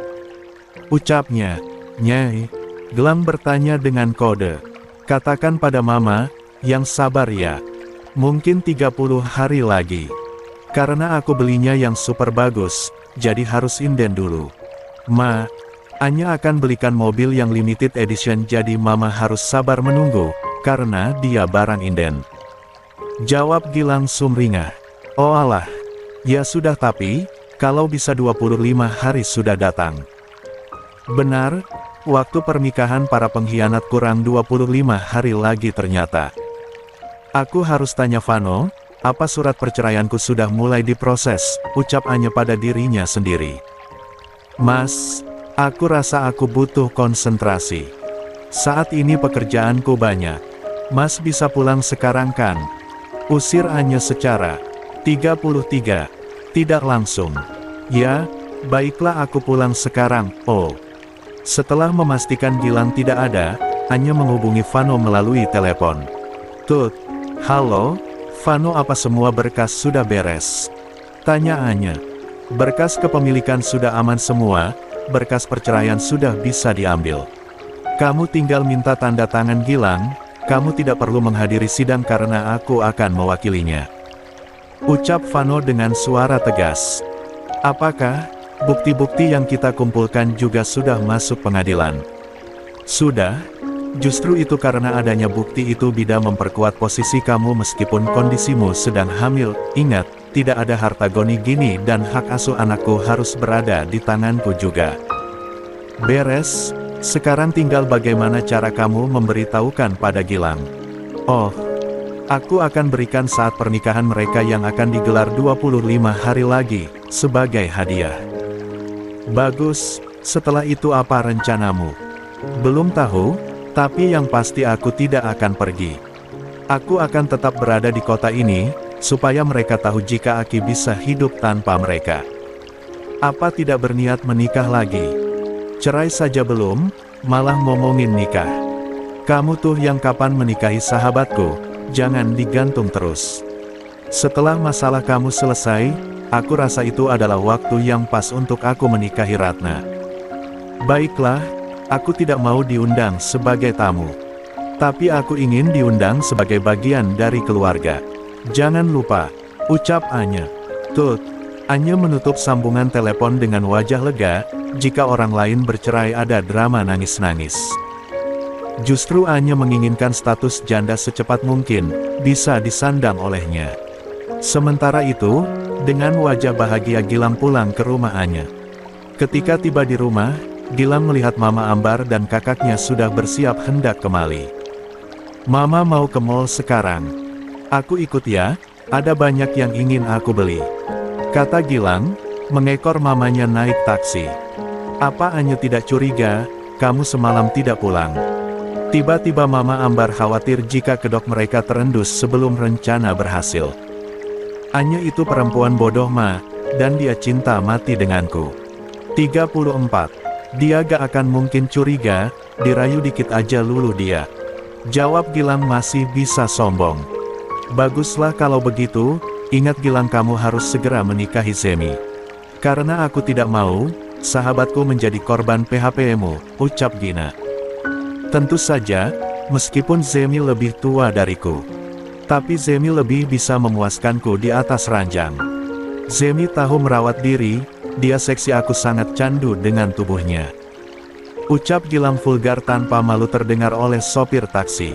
Ucapnya, Nyai. Gilang bertanya dengan kode. Katakan pada Mama, yang sabar ya. Mungkin 30 hari lagi. Karena aku belinya yang super bagus, jadi harus inden dulu. Ma, Anya akan belikan mobil yang limited edition jadi Mama harus sabar menunggu, karena dia barang inden. Jawab Gilang sumringah. Oh alah, ya sudah tapi, kalau bisa 25 hari sudah datang. Benar, waktu pernikahan para pengkhianat kurang 25 hari lagi ternyata. Aku harus tanya Vano, apa surat perceraianku sudah mulai diproses, ucap Anya pada dirinya sendiri. Mas, aku rasa aku butuh konsentrasi. Saat ini pekerjaanku banyak. Mas bisa pulang sekarang kan? Usir Anya secara 33. Tidak langsung. Ya, baiklah aku pulang sekarang, oh. Setelah memastikan Gilang tidak ada, Anya menghubungi Vano melalui telepon. Tut, halo, Vano apa semua berkas sudah beres? Tanya Anya. Berkas kepemilikan sudah aman semua, berkas perceraian sudah bisa diambil. Kamu tinggal minta tanda tangan Gilang, kamu tidak perlu menghadiri sidang karena aku akan mewakilinya. Ucap Vano dengan suara tegas. Apakah bukti-bukti yang kita kumpulkan juga sudah masuk pengadilan? Sudah, justru itu karena adanya bukti itu bisa memperkuat posisi kamu meskipun kondisimu sedang hamil. Ingat, tidak ada harta goni-gini dan hak asuh anakku harus berada di tanganku juga. Beres, sekarang tinggal bagaimana cara kamu memberitahukan pada Gilang. Oh, aku akan berikan saat pernikahan mereka yang akan digelar 25 hari lagi, sebagai hadiah. Bagus, setelah itu apa rencanamu? Belum tahu, tapi yang pasti aku tidak akan pergi. Aku akan tetap berada di kota ini, supaya mereka tahu jika Aki bisa hidup tanpa mereka. Apa tidak berniat menikah lagi? Cerai saja belum, malah ngomongin nikah. Kamu tuh yang kapan menikahi sahabatku, jangan digantung terus. Setelah masalah kamu selesai, aku rasa itu adalah waktu yang pas untuk aku menikahi Ratna. Baiklah, aku tidak mau diundang sebagai tamu. Tapi aku ingin diundang sebagai bagian dari keluarga. Jangan lupa, ucap Anya. Tut, Anya menutup sambungan telepon dengan wajah lega, jika orang lain bercerai ada drama nangis-nangis. Justru Anya menginginkan status janda secepat mungkin, bisa disandang olehnya. Sementara itu, dengan wajah bahagia Gilang pulang ke rumah Anya. Ketika tiba di rumah, Gilang melihat Mama Ambar dan kakaknya sudah bersiap hendak kembali. Mama mau ke mall sekarang. Aku ikut ya, ada banyak yang ingin aku beli. Kata Gilang, mengekor mamanya naik taksi. Apa Anya tidak curiga, kamu semalam tidak pulang. Tiba-tiba Mama Ambar khawatir jika kedok mereka terendus sebelum rencana berhasil. Anya itu perempuan bodoh Ma, dan dia cinta mati denganku. 34. Dia gak akan mungkin curiga, dirayu dikit aja luluh dia. Jawab Gilang masih bisa sombong. Baguslah kalau begitu, ingat Gilang kamu harus segera menikahi Zemi. Karena aku tidak mau, sahabatku menjadi korban PHP-mu, ucap Gina. Tentu saja, meskipun Zemi lebih tua dariku. Tapi Zemi lebih bisa memuaskanku di atas ranjang. Zemi tahu merawat diri, dia seksi aku sangat candu dengan tubuhnya. Ucap Gilang vulgar tanpa malu terdengar oleh sopir taksi.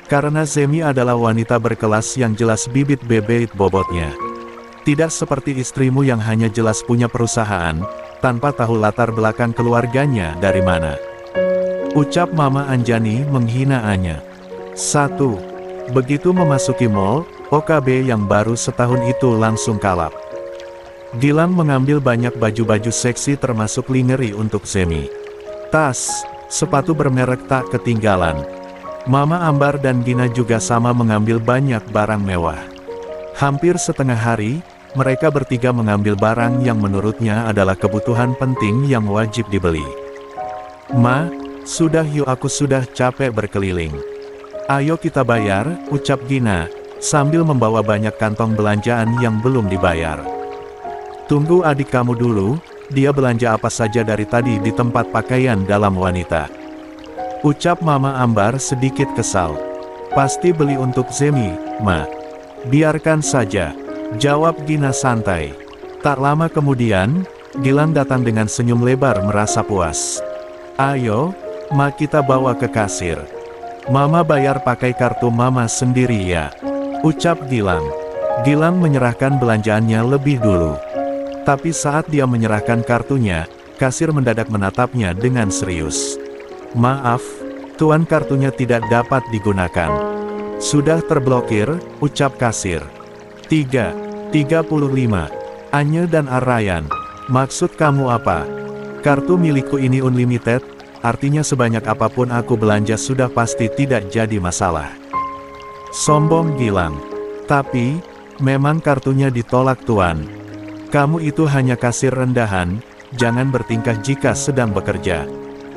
Karena Zemi adalah wanita berkelas yang jelas bibit bebet bobotnya. Tidak seperti istrimu yang hanya jelas punya perusahaan, tanpa tahu latar belakang keluarganya dari mana. Ucap Mama Anjani menghina Anya. 1. Begitu memasuki mall, OKB yang baru setahun itu langsung kalap. Gilang mengambil banyak baju-baju seksi termasuk lingerie untuk Zemi. Tas, sepatu bermerek tak ketinggalan. Mama Ambar dan Gina juga sama mengambil banyak barang mewah. Hampir setengah hari, mereka bertiga mengambil barang yang menurutnya adalah kebutuhan penting yang wajib dibeli. Ma, sudah yuk aku sudah capek berkeliling. Ayo kita bayar, ucap Gina, sambil membawa banyak kantong belanjaan yang belum dibayar. Tunggu adik kamu dulu, dia belanja apa saja dari tadi di tempat pakaian dalam wanita. Ucap Mama Ambar sedikit kesal. Pasti beli untuk Zemi, Ma. Biarkan saja, jawab Gina santai. Tak lama kemudian, Gilang datang dengan senyum lebar merasa puas. Ayo, Ma kita bawa ke kasir. Mama bayar pakai kartu Mama sendiri ya, ucap Gilang. Gilang menyerahkan belanjaannya lebih dulu. Tapi saat dia menyerahkan kartunya, kasir mendadak menatapnya dengan serius. Maaf, Tuan kartunya tidak dapat digunakan. Sudah terblokir, ucap kasir. 3:35. Anya dan Arayan, maksud kamu apa? Kartu milikku ini unlimited, artinya sebanyak apapun aku belanja sudah pasti tidak jadi masalah. Sombong Gilang. Tapi, memang kartunya ditolak Tuan. Kamu itu hanya kasir rendahan, jangan bertingkah jika sedang bekerja.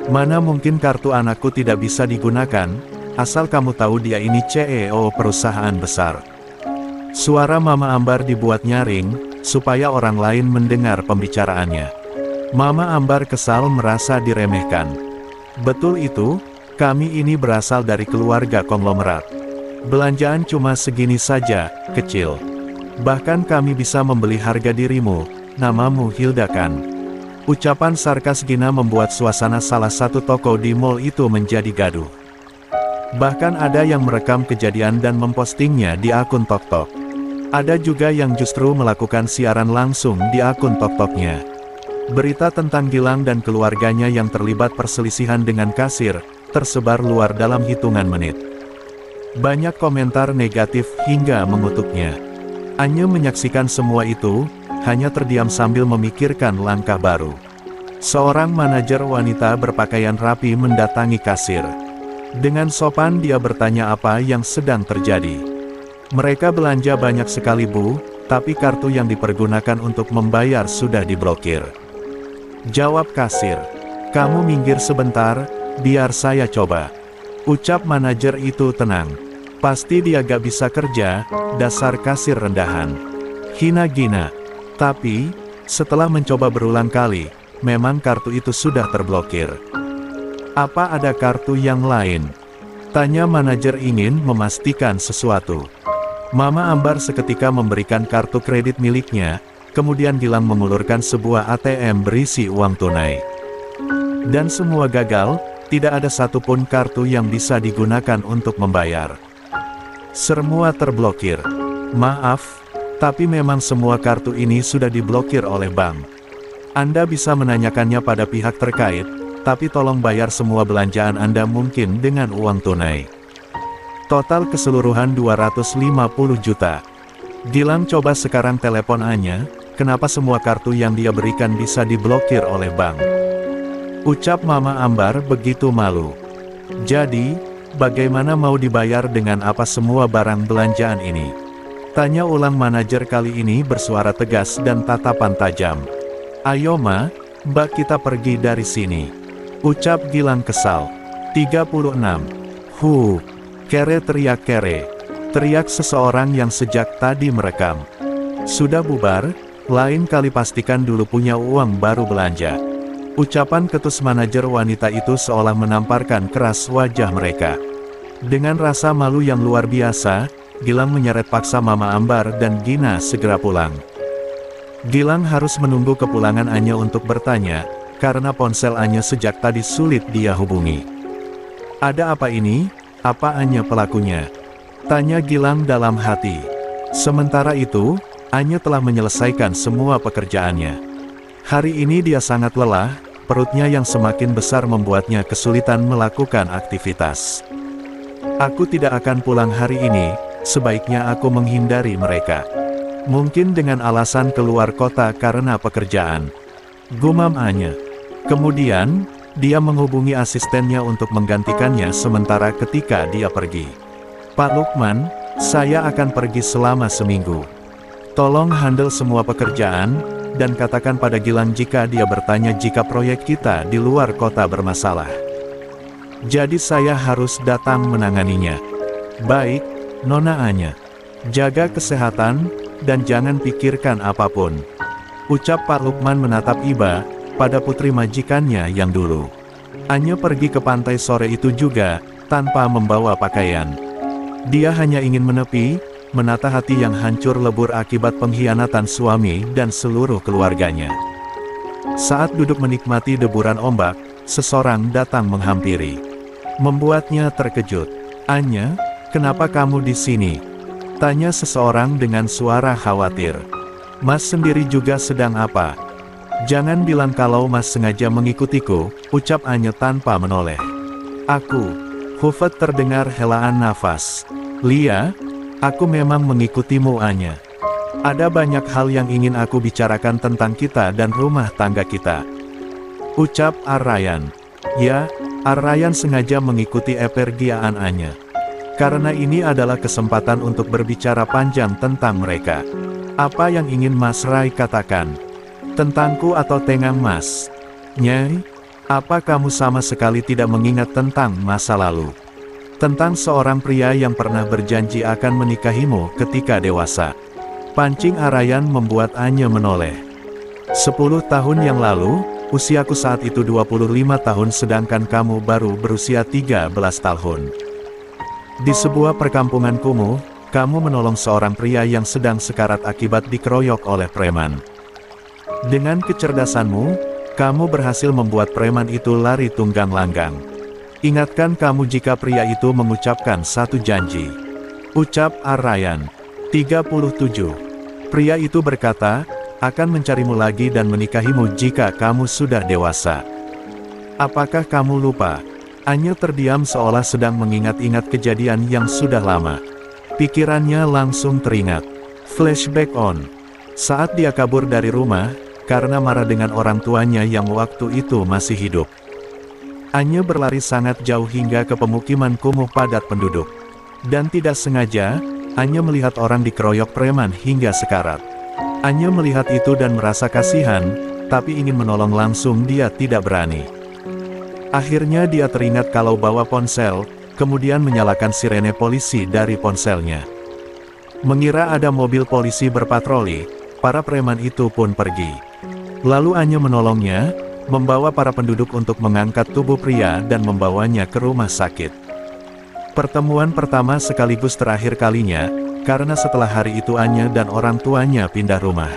Mana mungkin kartu anakku tidak bisa digunakan, asal kamu tahu dia ini CEO perusahaan besar. Suara Mama Ambar dibuat nyaring, supaya orang lain mendengar pembicaraannya. Mama Ambar kesal merasa diremehkan. Betul itu, kami ini berasal dari keluarga konglomerat. Belanjaan cuma segini saja, kecil. Bahkan kami bisa membeli harga dirimu, namamu Hilda kan? Ucapan sarkas Gina membuat suasana salah satu toko di mall itu menjadi gaduh. Bahkan ada yang merekam kejadian dan mempostingnya di akun TokTok. Ada juga yang justru melakukan siaran langsung di akun TokToknya. Berita tentang Gilang dan keluarganya yang terlibat perselisihan dengan kasir, tersebar luar dalam hitungan menit. Banyak komentar negatif hingga mengutuknya. Anya menyaksikan semua itu, hanya terdiam sambil memikirkan langkah baru. Seorang manajer wanita berpakaian rapi mendatangi kasir. Dengan sopan dia bertanya apa yang sedang terjadi. Mereka belanja banyak sekali Bu, tapi kartu yang dipergunakan untuk membayar sudah diblokir. Jawab kasir. Kamu minggir sebentar, biar saya coba. Ucap manajer itu tenang. Pasti dia gak bisa kerja, dasar kasir rendahan. Hina Gina. Tapi, setelah mencoba berulang kali, memang kartu itu sudah terblokir. Apa ada kartu yang lain? Tanya manajer ingin memastikan sesuatu. Mama Ambar seketika memberikan kartu kredit miliknya, kemudian Gilang mengulurkan sebuah ATM berisi uang tunai. Dan semua gagal, tidak ada satupun kartu yang bisa digunakan untuk membayar. Semua terblokir. Maaf, tapi memang semua kartu ini sudah diblokir oleh bank. Anda bisa menanyakannya pada pihak terkait, tapi tolong bayar semua belanjaan Anda mungkin dengan uang tunai. Total keseluruhan 250 juta. Gilang coba sekarang telepon Anya, kenapa semua kartu yang dia berikan bisa diblokir oleh bank. Ucap Mama Ambar begitu malu. Jadi, bagaimana mau dibayar dengan apa semua barang belanjaan ini? Tanya ulang manajer kali ini bersuara tegas dan tatapan tajam. Ayo Ma, Mbak kita pergi dari sini. Ucap Gilang kesal. 36. Kere teriak Kere. Teriak seseorang yang sejak tadi merekam. Sudah bubar, lain kali pastikan dulu punya uang baru belanja. Ucapan ketus manajer wanita itu seolah menamparkan keras wajah mereka. Dengan rasa malu yang luar biasa, Gilang menyeret paksa Mama Ambar dan Gina segera pulang. Gilang harus menunggu kepulangan Anya untuk bertanya, karena ponsel Anya sejak tadi sulit dia hubungi. Ada apa ini? Apa Anya pelakunya? Tanya Gilang dalam hati. Sementara itu, Anya telah menyelesaikan semua pekerjaannya. Hari ini dia sangat lelah, perutnya yang semakin besar membuatnya kesulitan melakukan aktivitas. Aku tidak akan pulang hari ini, sebaiknya aku menghindari mereka. Mungkin dengan alasan keluar kota karena pekerjaan. Gumam Anya. Kemudian, dia menghubungi asistennya untuk menggantikannya sementara ketika dia pergi. Pak Lukman, saya akan pergi selama seminggu. Tolong handle semua pekerjaan, dan katakan pada Gilang jika dia bertanya jika proyek kita di luar kota bermasalah. Jadi saya harus datang menanganinya. Baik, Nona Anya. Jaga kesehatan, dan jangan pikirkan apapun. Ucap Pak Lukman menatap iba pada putri majikannya yang dulu. Anya pergi ke pantai sore itu juga, tanpa membawa pakaian. Dia hanya ingin menepi, menata hati yang hancur lebur akibat pengkhianatan suami dan seluruh keluarganya. Saat duduk menikmati deburan ombak, seseorang datang menghampiri. Membuatnya terkejut. Anya, kenapa kamu di sini? Tanya seseorang dengan suara khawatir. Mas sendiri juga sedang apa? Jangan bilang kalau Mas sengaja mengikutiku, ucap Anya tanpa menoleh. Aku. Hufat terdengar helaan nafas. Lia, aku memang mengikutimu Anya. Ada banyak hal yang ingin aku bicarakan tentang kita dan rumah tangga kita. Ucap Arrayan. Ya, Arrayan sengaja mengikuti epergiaan Anya. Karena ini adalah kesempatan untuk berbicara panjang tentang mereka. Apa yang ingin Mas Rai katakan? Tentangku atau Tengang Mas? Nyai, apa kamu sama sekali tidak mengingat tentang masa lalu? Tentang seorang pria yang pernah berjanji akan menikahimu ketika dewasa. Pancing Arrayan membuat Anya menoleh. 10 tahun yang lalu, usiaku saat itu 25 tahun sedangkan kamu baru berusia 13 tahun. Di sebuah perkampungan kumuh, kamu menolong seorang pria yang sedang sekarat akibat dikeroyok oleh preman. Dengan kecerdasanmu, kamu berhasil membuat preman itu lari tunggang langgang. Ingatkan kamu jika pria itu mengucapkan satu janji. Ucap Arrayan. 37. Pria itu berkata, akan mencarimu lagi dan menikahimu jika kamu sudah dewasa. Apakah kamu lupa? Anya terdiam seolah sedang mengingat-ingat kejadian yang sudah lama. Pikirannya langsung teringat. Flashback on. Saat dia kabur dari rumah, karena marah dengan orang tuanya yang waktu itu masih hidup. Anya berlari sangat jauh hingga ke pemukiman kumuh padat penduduk. Dan tidak sengaja, Anya melihat orang dikeroyok preman hingga sekarat. Anya melihat itu dan merasa kasihan, tapi ingin menolong langsung dia tidak berani. Akhirnya dia teringat kalau bawa ponsel, kemudian menyalakan sirene polisi dari ponselnya. Mengira ada mobil polisi berpatroli, para preman itu pun pergi. Lalu Anya menolongnya, membawa para penduduk untuk mengangkat tubuh pria dan membawanya ke rumah sakit. Pertemuan pertama sekaligus terakhir kalinya, karena setelah hari itu Anya dan orang tuanya pindah rumah.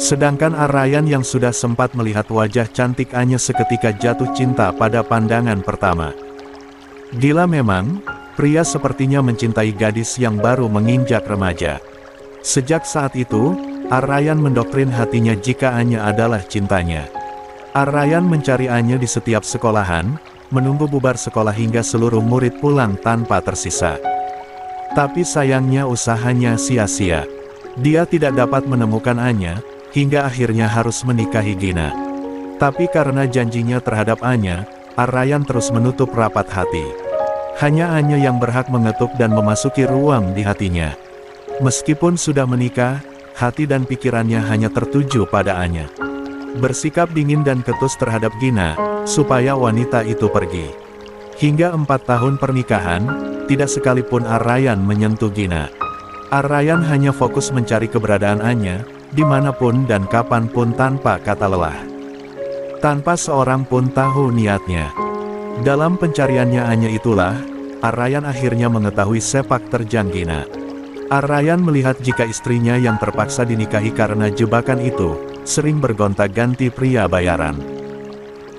Sedangkan Arrayan yang sudah sempat melihat wajah cantik Anya seketika jatuh cinta pada pandangan pertama. Gila memang, pria sepertinya mencintai gadis yang baru menginjak remaja. Sejak saat itu, Arrayan mendoktrin hatinya jika Anya adalah cintanya. Arrayan mencari Anya di setiap sekolahan, menunggu bubar sekolah hingga seluruh murid pulang tanpa tersisa. Tapi sayangnya usahanya sia-sia. Dia tidak dapat menemukan Anya, hingga akhirnya harus menikahi Gina. Tapi karena janjinya terhadap Anya, Arryan terus menutup rapat hati. Hanya Anya yang berhak mengetuk dan memasuki ruang di hatinya. Meskipun sudah menikah, hati dan pikirannya hanya tertuju pada Anya. Bersikap dingin dan ketus terhadap Gina, supaya wanita itu pergi. Hingga 4 tahun pernikahan, tidak sekalipun Arryan menyentuh Gina. Arryan hanya fokus mencari keberadaan Anya, dimanapun dan kapanpun tanpa kata lelah. Tanpa seorang pun tahu niatnya. Dalam pencariannya Anya itulah, Arryan akhirnya mengetahui sepak terjang Gina. Arryan melihat jika istrinya yang terpaksa dinikahi karena jebakan itu, sering bergonta-ganti pria bayaran.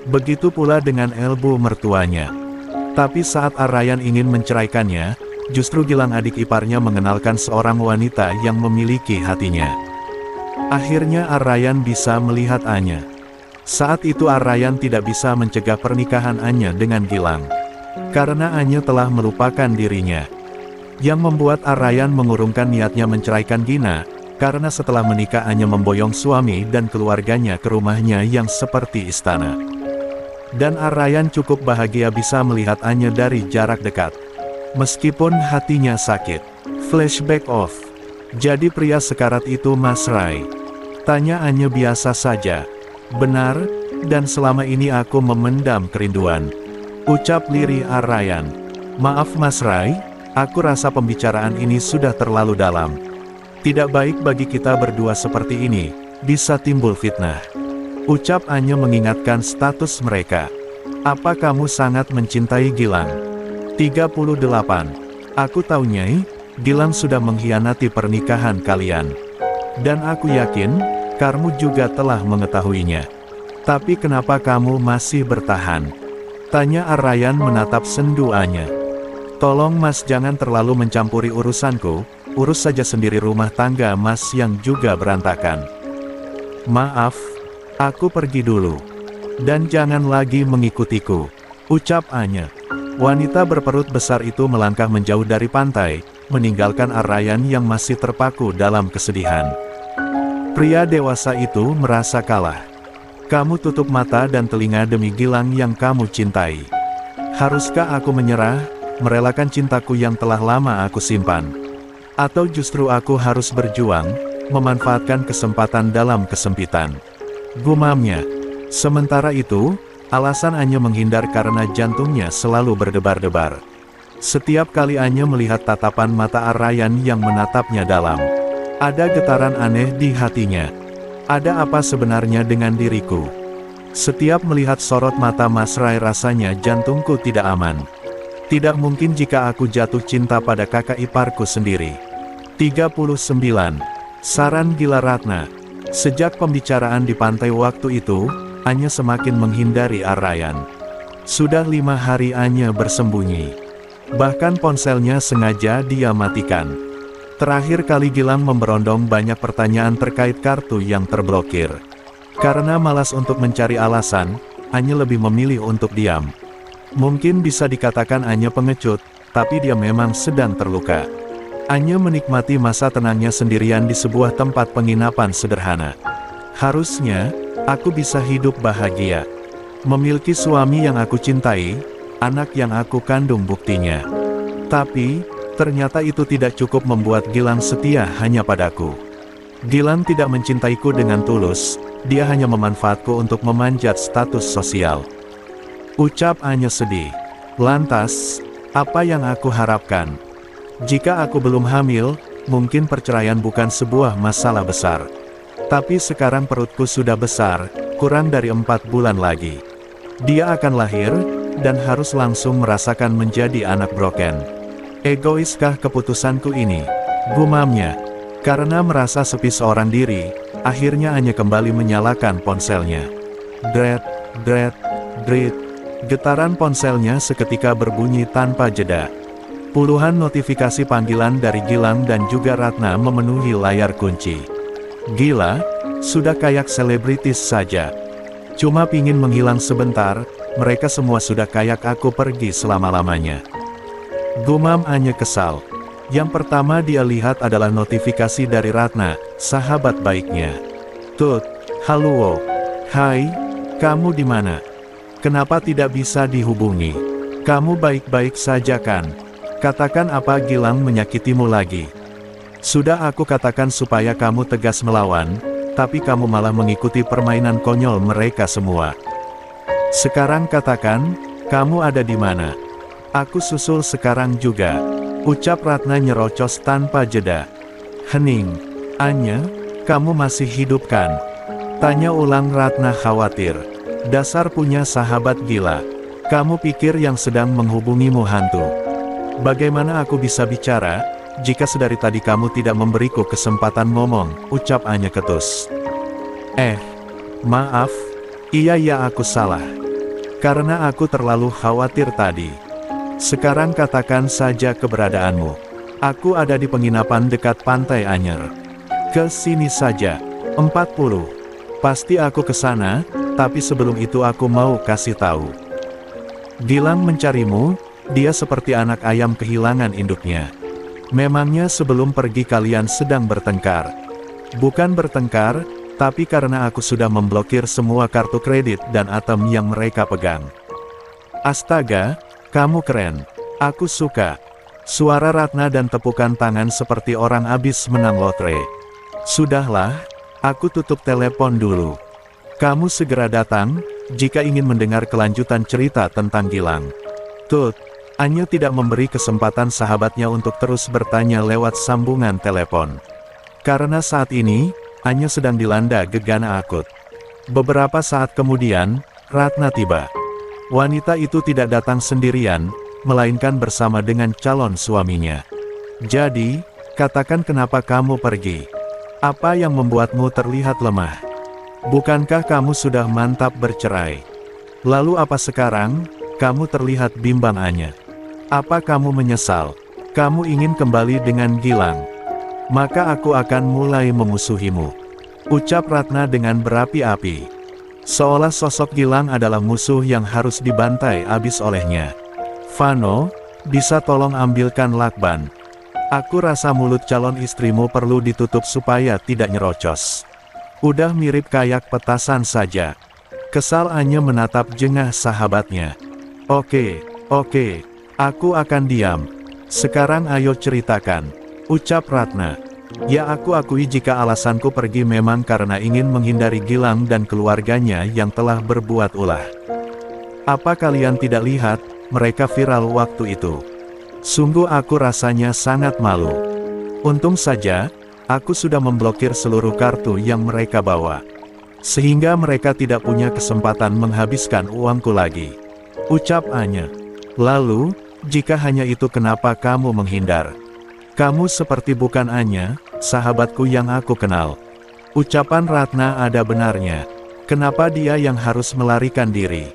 Begitu pula dengan Elbu mertuanya. Tapi saat Arryan ingin menceraikannya, justru Gilang adik iparnya mengenalkan seorang wanita yang memiliki hatinya. Akhirnya Arryan bisa melihat Anya. Saat itu Arryan tidak bisa mencegah pernikahan Anya dengan Gilang. Karena Anya telah melupakan dirinya. Yang membuat Arryan mengurungkan niatnya menceraikan Gina, karena setelah menikah Anya memboyong suami dan keluarganya ke rumahnya yang seperti istana. Dan Arryan cukup bahagia bisa melihat Anya dari jarak dekat. Meskipun hatinya sakit. Flashback off. Jadi pria sekarat itu Mas Rai? Tanya Anya biasa saja. Benar, dan selama ini aku memendam kerinduan. Ucap lirih Arryan. Maaf Mas Rai, aku rasa pembicaraan ini sudah terlalu dalam. Tidak baik bagi kita berdua seperti ini, bisa timbul fitnah. Ucap Anya mengingatkan status mereka. Apa kamu sangat mencintai Gilang? 38. Aku tahu Nyai, Gilang sudah mengkhianati pernikahan kalian. Dan aku yakin, kamu juga telah mengetahuinya. Tapi kenapa kamu masih bertahan? Tanya Arryan menatap sendu Anya. Tolong Mas jangan terlalu mencampuri urusanku, urus saja sendiri rumah tangga Mas yang juga berantakan. Maaf, aku pergi dulu. Dan jangan lagi mengikutiku. Ucap Anya. Wanita berperut besar itu melangkah menjauh dari pantai, meninggalkan Arryan yang masih terpaku dalam kesedihan. Pria dewasa itu merasa kalah. Kamu tutup mata dan telinga demi Gilang yang kamu cintai. Haruskah aku menyerah, merelakan cintaku yang telah lama aku simpan? Atau justru aku harus berjuang, memanfaatkan kesempatan dalam kesempitan? Gumamnya. Sementara itu, alasan Anya menghindar karena jantungnya selalu berdebar-debar. Setiap kali Anya melihat tatapan mata Arryan yang menatapnya dalam. Ada getaran aneh di hatinya. Ada apa sebenarnya dengan diriku? Setiap melihat sorot mata Mas Rai rasanya jantungku tidak aman. Tidak mungkin jika aku jatuh cinta pada kakak iparku sendiri. 39. Saran Gila Ratna. Sejak pembicaraan di pantai waktu itu, Anya semakin menghindari Arryan. Sudah 5 hari Anya bersembunyi. Bahkan ponselnya sengaja dia matikan. Terakhir kali Gilang memberondong banyak pertanyaan terkait kartu yang terblokir. Karena malas untuk mencari alasan, Anya lebih memilih untuk diam. Mungkin bisa dikatakan Anya pengecut, tapi dia memang sedang terluka. Anya menikmati masa tenangnya sendirian di sebuah tempat penginapan sederhana. Harusnya, aku bisa hidup bahagia. Memiliki suami yang aku cintai, anak yang aku kandung buktinya. Tapi, ternyata itu tidak cukup membuat Gilang setia hanya padaku. Gilang tidak mencintaiku dengan tulus, dia hanya memanfaatku untuk memanjat status sosial. Ucap Anya sedih. Lantas, apa yang aku harapkan? Jika aku belum hamil, mungkin perceraian bukan sebuah masalah besar. Tapi sekarang perutku sudah besar, kurang dari 4 bulan lagi. Dia akan lahir, dan harus langsung merasakan menjadi anak broken. Egoiskah keputusanku ini? Gumamnya. Karena merasa sepi seorang diri, akhirnya Anya kembali menyalakan ponselnya. Dret, dret, dret. Getaran ponselnya seketika berbunyi tanpa jeda. Puluhan notifikasi panggilan dari Gilang dan juga Ratna memenuhi layar kunci. Gila, sudah kayak selebritis saja. Cuma pingin menghilang sebentar, mereka semua sudah kayak aku pergi selama-lamanya. Gumam Anya kesal. Yang pertama dia lihat adalah notifikasi dari Ratna, sahabat baiknya. Tut, halo, hai, Kamu di mana? Kenapa tidak bisa dihubungi? Kamu baik-baik saja kan? Katakan apa Gilang menyakitimu lagi? Sudah aku katakan supaya kamu tegas melawan, tapi kamu malah mengikuti permainan konyol mereka semua. Sekarang katakan, kamu ada di mana? Aku susul sekarang juga, ucap Ratna nyerocos tanpa jeda. Hening. Anya, kamu masih hidup kan? Tanya ulang Ratna khawatir. Dasar punya sahabat gila. Kamu pikir yang sedang menghubungimu hantu? Bagaimana aku bisa bicara, jika sedari tadi kamu tidak memberiku kesempatan ngomong, ucap Anya ketus. Maaf, iya aku salah. Karena aku terlalu khawatir tadi. Sekarang katakan saja keberadaanmu. Aku ada di penginapan dekat Pantai Anyer. Ke sini saja. 40. Pasti aku ke sana, tapi sebelum itu aku mau kasih tahu. Gilang mencarimu, dia seperti anak ayam kehilangan induknya. Memangnya sebelum pergi kalian sedang bertengkar? Bukan bertengkar, tapi karena aku sudah memblokir semua kartu kredit dan ATM yang mereka pegang. Astaga, kamu keren. Aku suka. Suara Ratna dan tepukan tangan seperti orang abis menang lotre. Sudahlah, aku tutup telepon dulu. Kamu segera datang, jika ingin mendengar kelanjutan cerita tentang Gilang. Tut. Anya tidak memberi kesempatan sahabatnya untuk terus bertanya lewat sambungan telepon. Karena saat ini, Anya sedang dilanda gegana akut. Beberapa saat kemudian, Ratna tiba. Wanita itu tidak datang sendirian, melainkan bersama dengan calon suaminya. Jadi, katakan kenapa kamu pergi? Apa yang membuatmu terlihat lemah? Bukankah kamu sudah mantap bercerai? Lalu apa sekarang, kamu terlihat bimbang Anya? Apa kamu menyesal? Kamu ingin kembali dengan Gilang? Maka aku akan mulai memusuhimu. Ucap Ratna dengan berapi-api. Seolah sosok Gilang adalah musuh yang harus dibantai abis olehnya. Vano, bisa tolong ambilkan lakban. Aku rasa mulut calon istrimu perlu ditutup supaya tidak nyerocos. Udah mirip kayak petasan saja. Kesal Anya menatap jengah sahabatnya. Oke. Aku akan diam. Sekarang ayo ceritakan, ucap Ratna. Ya aku akui jika alasanku pergi memang karena ingin menghindari Gilang dan keluarganya yang telah berbuat ulah. Apa kalian tidak lihat, mereka viral waktu itu? Sungguh aku rasanya sangat malu. Untung saja, aku sudah memblokir seluruh kartu yang mereka bawa. Sehingga mereka tidak punya kesempatan menghabiskan uangku lagi. Ucap Anya. Lalu, jika hanya itu kenapa kamu menghindar? Kamu seperti bukan Anya, sahabatku yang aku kenal. Ucapan Ratna ada benarnya. Kenapa dia yang harus melarikan diri?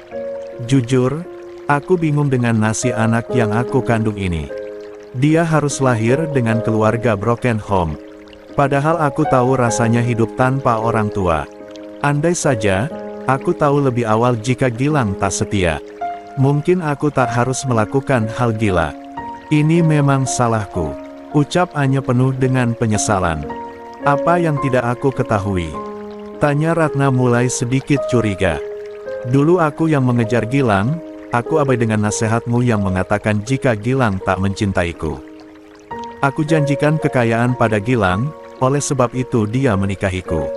Jujur, aku bingung dengan nasib anak yang aku kandung ini. Dia harus lahir dengan keluarga broken home. Padahal aku tahu rasanya hidup tanpa orang tua. Andai saja, aku tahu lebih awal jika Gilang tak setia. Mungkin aku tak harus melakukan hal gila. Ini memang salahku. Ucap Anya penuh dengan penyesalan. Apa yang tidak aku ketahui? Tanya Ratna mulai sedikit curiga. Dulu aku yang mengejar Gilang, aku abai dengan nasihatmu yang mengatakan jika Gilang tak mencintaiku. Aku janjikan kekayaan pada Gilang, oleh sebab itu dia menikahiku.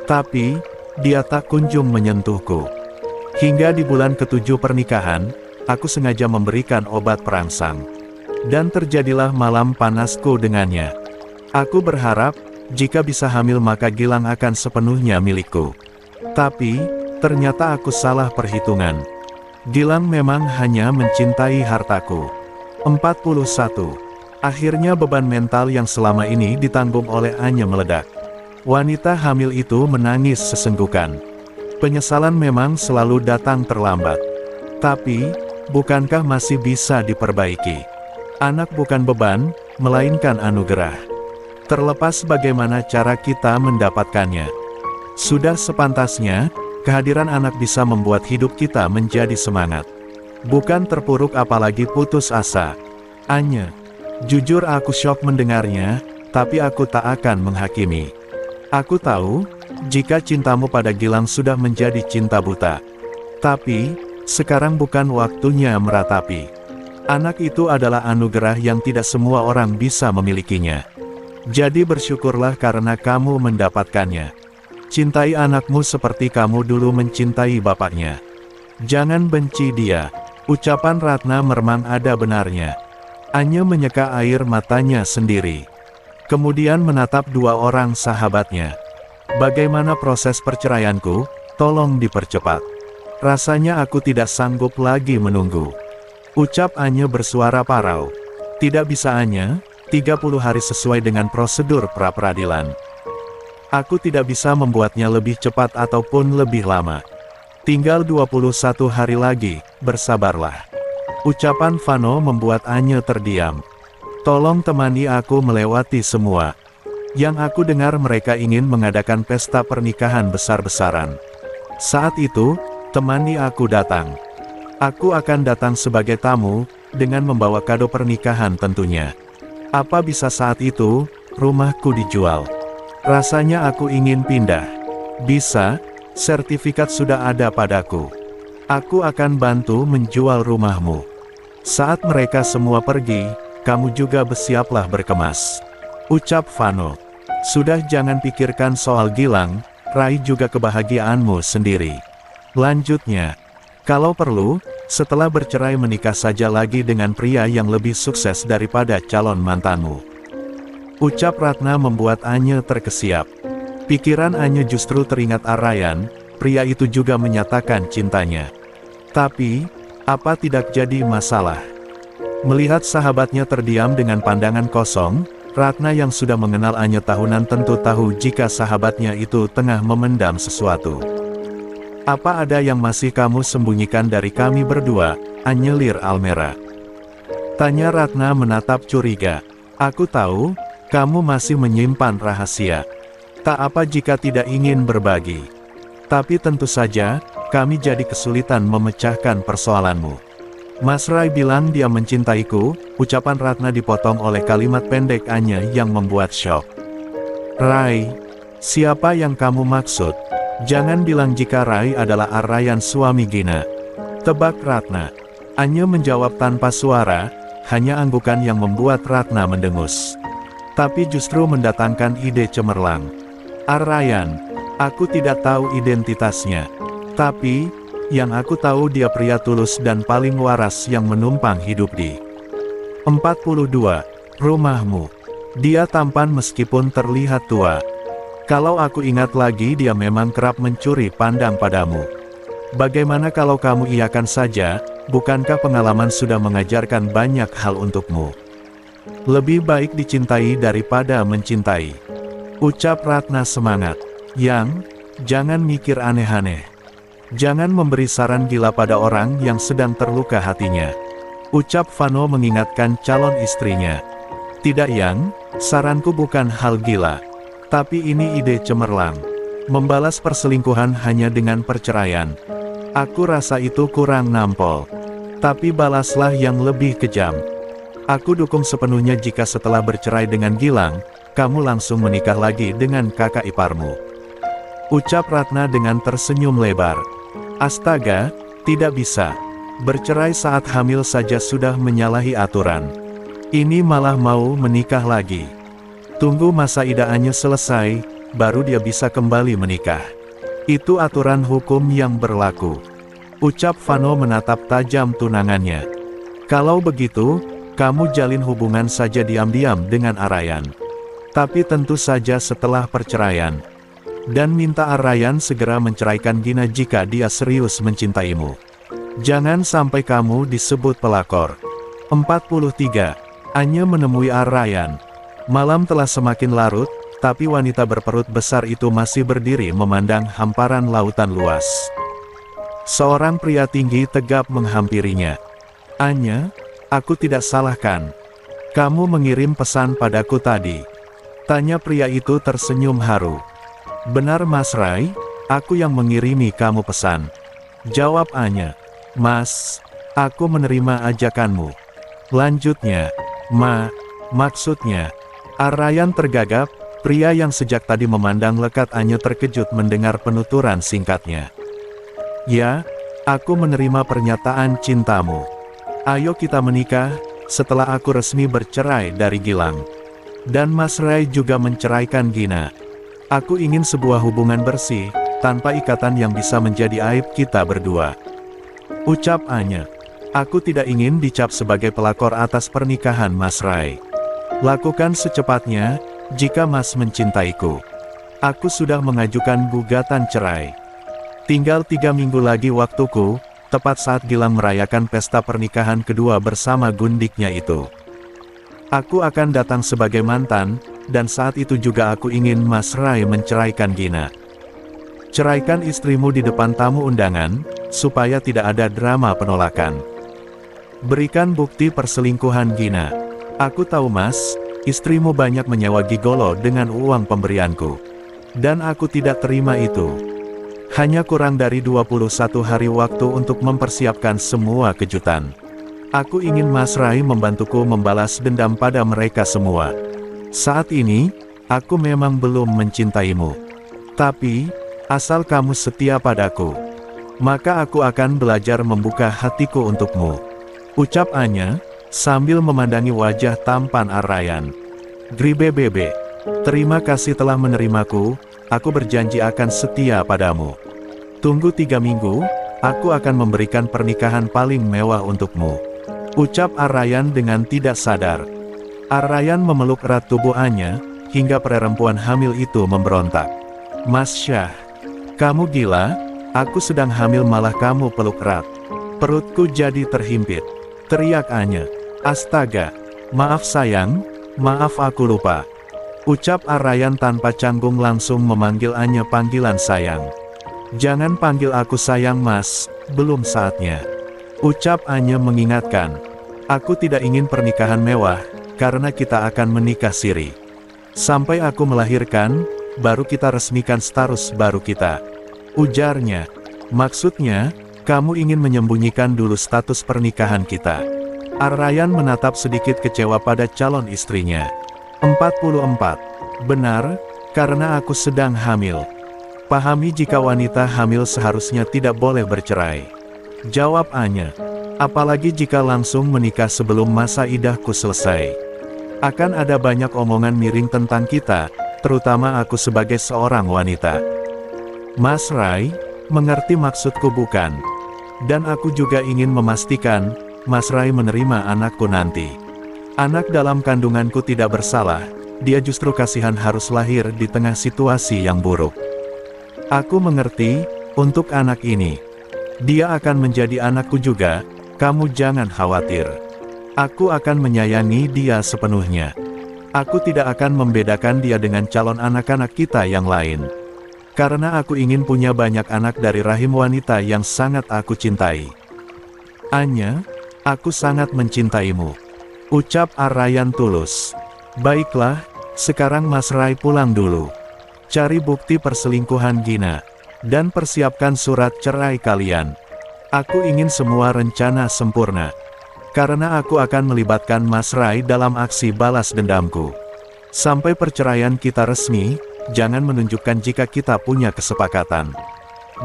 Tapi, dia tak kunjung menyentuhku. Hingga di bulan ke-7 pernikahan, aku sengaja memberikan obat perangsang. Dan terjadilah malam panasku dengannya. Aku berharap, jika bisa hamil maka Gilang akan sepenuhnya milikku. Tapi, ternyata aku salah perhitungan. Gilang memang hanya mencintai hartaku. 41. Akhirnya beban mental yang selama ini ditanggung oleh Anya meledak. Wanita hamil itu menangis sesenggukan. Penyesalan memang selalu datang terlambat. Tapi, bukankah masih bisa diperbaiki? Anak bukan beban, melainkan anugerah. Terlepas bagaimana cara kita mendapatkannya. Sudah sepantasnya, kehadiran anak bisa membuat hidup kita menjadi semangat. Bukan terpuruk apalagi putus asa. Anya, jujur aku syok mendengarnya, tapi aku tak akan menghakimi. Aku tahu, jika cintamu pada Gilang sudah menjadi cinta buta. Tapi, sekarang bukan waktunya meratapi. Anak itu adalah anugerah yang tidak semua orang bisa memilikinya. Jadi bersyukurlah karena kamu mendapatkannya. Cintai anakmu seperti kamu dulu mencintai bapaknya. Jangan benci dia. Ucapan Ratna memang ada benarnya. Anya menyeka air matanya sendiri. Kemudian menatap dua orang sahabatnya. Bagaimana proses perceraianku? Tolong dipercepat. Rasanya aku tidak sanggup lagi menunggu. Ucap Anya bersuara parau. Tidak bisa Anya, 30 hari sesuai dengan prosedur pra-peradilan. Aku tidak bisa membuatnya lebih cepat ataupun lebih lama. Tinggal 21 hari lagi, bersabarlah. Ucapan Vano membuat Anya terdiam. Tolong temani aku melewati semua. Yang aku dengar mereka ingin mengadakan pesta pernikahan besar-besaran. Saat itu, temani aku datang. Aku akan datang sebagai tamu, dengan membawa kado pernikahan tentunya. Apa bisa saat itu, rumahku dijual? Rasanya aku ingin pindah. Bisa, sertifikat sudah ada padaku. Aku akan bantu menjual rumahmu. Saat mereka semua pergi, kamu juga bersiaplah berkemas. Ucap Vano. Sudah jangan pikirkan soal Gilang, raih juga kebahagiaanmu sendiri. Lanjutnya, kalau perlu, setelah bercerai menikah saja lagi dengan pria yang lebih sukses daripada calon mantanmu. Ucap Ratna membuat Anya terkesiap. Pikiran Anya justru teringat Arayan, pria itu juga menyatakan cintanya. Tapi, apa tidak jadi masalah? Melihat sahabatnya terdiam dengan pandangan kosong, Ratna yang sudah mengenal Anya tahunan tentu tahu jika sahabatnya itu tengah memendam sesuatu. Apa ada yang masih kamu sembunyikan dari kami berdua, Anyelir Almera? Tanya Ratna menatap curiga. Aku tahu, kamu masih menyimpan rahasia. Tak apa jika tidak ingin berbagi. Tapi tentu saja, kami jadi kesulitan memecahkan persoalanmu. Mas Rai bilang dia mencintaiku, ucapan Ratna dipotong oleh kalimat pendek Anya yang membuat syok. Rai, siapa yang kamu maksud? Jangan bilang jika Rai adalah Arayan suami Gina. Tebak Ratna. Anya menjawab tanpa suara, hanya anggukan yang membuat Ratna mendengus. Tapi justru mendatangkan ide cemerlang. Arayan, aku tidak tahu identitasnya. Tapi, yang aku tahu dia pria tulus dan paling waras yang menumpang hidup di 42, rumahmu. Dia tampan meskipun terlihat tua. Kalau aku ingat lagi dia memang kerap mencuri pandang padamu. Bagaimana kalau kamu iakan saja, bukankah pengalaman sudah mengajarkan banyak hal untukmu? Lebih baik dicintai daripada mencintai. Ucap Ratna semangat. Yang, jangan mikir aneh-aneh. Jangan memberi saran gila pada orang yang sedang terluka hatinya. Ucap Vano mengingatkan calon istrinya. Tidak Yang, saranku bukan hal gila. Tapi ini ide cemerlang. Membalas perselingkuhan hanya dengan perceraian. Aku rasa itu kurang nampol. Tapi balaslah yang lebih kejam. Aku dukung sepenuhnya jika setelah bercerai dengan Gilang, kamu langsung menikah lagi dengan kakak iparmu. Ucap Ratna dengan tersenyum lebar. Astaga, tidak bisa. Bercerai saat hamil saja sudah menyalahi aturan. Ini malah mau menikah lagi. Tunggu masa idaannya selesai, baru dia bisa kembali menikah. Itu aturan hukum yang berlaku. Ucap Vano menatap tajam tunangannya. Kalau begitu, kamu jalin hubungan saja diam-diam dengan Arayan. Tapi tentu saja setelah perceraian. Dan minta Arayan segera menceraikan Gina jika dia serius mencintaimu. Jangan sampai kamu disebut pelakor. 43. Anya menemui Arayan. Malam telah semakin larut, tapi wanita berperut besar itu masih berdiri memandang hamparan lautan luas. Seorang pria tinggi tegap menghampirinya. Anya, aku tidak salahkan. Kamu mengirim pesan padaku tadi. Tanya pria itu tersenyum haru. Benar Mas Rai, aku yang mengirimi kamu pesan. Jawab Anya. Mas, aku menerima ajakanmu. Lanjutnya, maksudnya. Arayan tergagap, pria yang sejak tadi memandang lekat Anya terkejut mendengar penuturan singkatnya. Ya, Aku menerima pernyataan cintamu. Ayo kita menikah, setelah aku resmi bercerai dari Gilang. Dan Mas Rai juga menceraikan Gina. Aku ingin sebuah hubungan bersih, tanpa ikatan yang bisa menjadi aib kita berdua. Ucap Anya. Aku tidak ingin dicap sebagai pelakor atas pernikahan Mas Rai. Lakukan secepatnya, jika Mas mencintaiku. Aku sudah mengajukan gugatan cerai. Tinggal 3 minggu lagi waktuku, tepat saat Gilang merayakan pesta pernikahan kedua bersama gundiknya itu. Aku akan datang sebagai mantan, dan saat itu juga aku ingin Mas Rai menceraikan Gina. Ceraikan istrimu di depan tamu undangan, supaya tidak ada drama penolakan. Berikan bukti perselingkuhan Gina. Aku tahu Mas, istrimu banyak menyewa gigolo dengan uang pemberianku. Dan aku tidak terima itu. Hanya kurang dari 21 hari waktu untuk mempersiapkan semua kejutan. Aku ingin Mas Rai membantuku membalas dendam pada mereka semua. Saat ini, aku memang belum mencintaimu. Tapi, asal kamu setia padaku, maka aku akan belajar membuka hatiku untukmu. Ucap Anya, sambil memandangi wajah tampan Arrayan. Gribebebe, terima kasih telah menerimaku, aku berjanji akan setia padamu. Tunggu 3 minggu, aku akan memberikan pernikahan paling mewah untukmu. Ucap Arrayan dengan tidak sadar. Arrayan memeluk erat tubuh Anya, hingga perempuan hamil itu memberontak. Mas Syah, kamu gila? Aku sedang hamil malah kamu peluk erat. Perutku jadi terhimpit. Teriak Anya. Astaga, maaf sayang, maaf aku lupa. Ucap Arrayan tanpa canggung langsung memanggil Anya panggilan sayang. Jangan panggil aku sayang Mas, belum saatnya. Ucap Anya mengingatkan. Aku tidak ingin pernikahan mewah, karena kita akan menikah siri. Sampai aku melahirkan, baru kita resmikan status baru kita. Ujarnya. Maksudnya, kamu ingin menyembunyikan dulu status pernikahan kita. Arrayan menatap sedikit kecewa pada calon istrinya. 44. Benar, karena aku sedang hamil. Pahami jika wanita hamil seharusnya tidak boleh bercerai. Jawab Anya. Apalagi jika langsung menikah sebelum masa idahku selesai. Akan ada banyak omongan miring tentang kita, terutama aku sebagai seorang wanita. Mas Rai, mengerti maksudku bukan? Dan aku juga ingin memastikan, Mas Rai menerima anakku nanti. Anak dalam kandunganku tidak bersalah, dia justru kasihan harus lahir di tengah situasi yang buruk. Aku mengerti, untuk anak ini. Dia akan menjadi anakku juga, kamu jangan khawatir. Aku akan menyayangi dia sepenuhnya. Aku tidak akan membedakan dia dengan calon anak-anak kita yang lain. Karena aku ingin punya banyak anak dari rahim wanita yang sangat aku cintai. Anya, aku sangat mencintaimu. Ucap Arrayan tulus. Baiklah, sekarang Mas Rai pulang dulu. Cari bukti perselingkuhan Gina. Dan persiapkan surat cerai kalian. Aku ingin semua rencana sempurna. Karena aku akan melibatkan Mas Rai dalam aksi balas dendamku. Sampai perceraian kita resmi, jangan menunjukkan jika kita punya kesepakatan.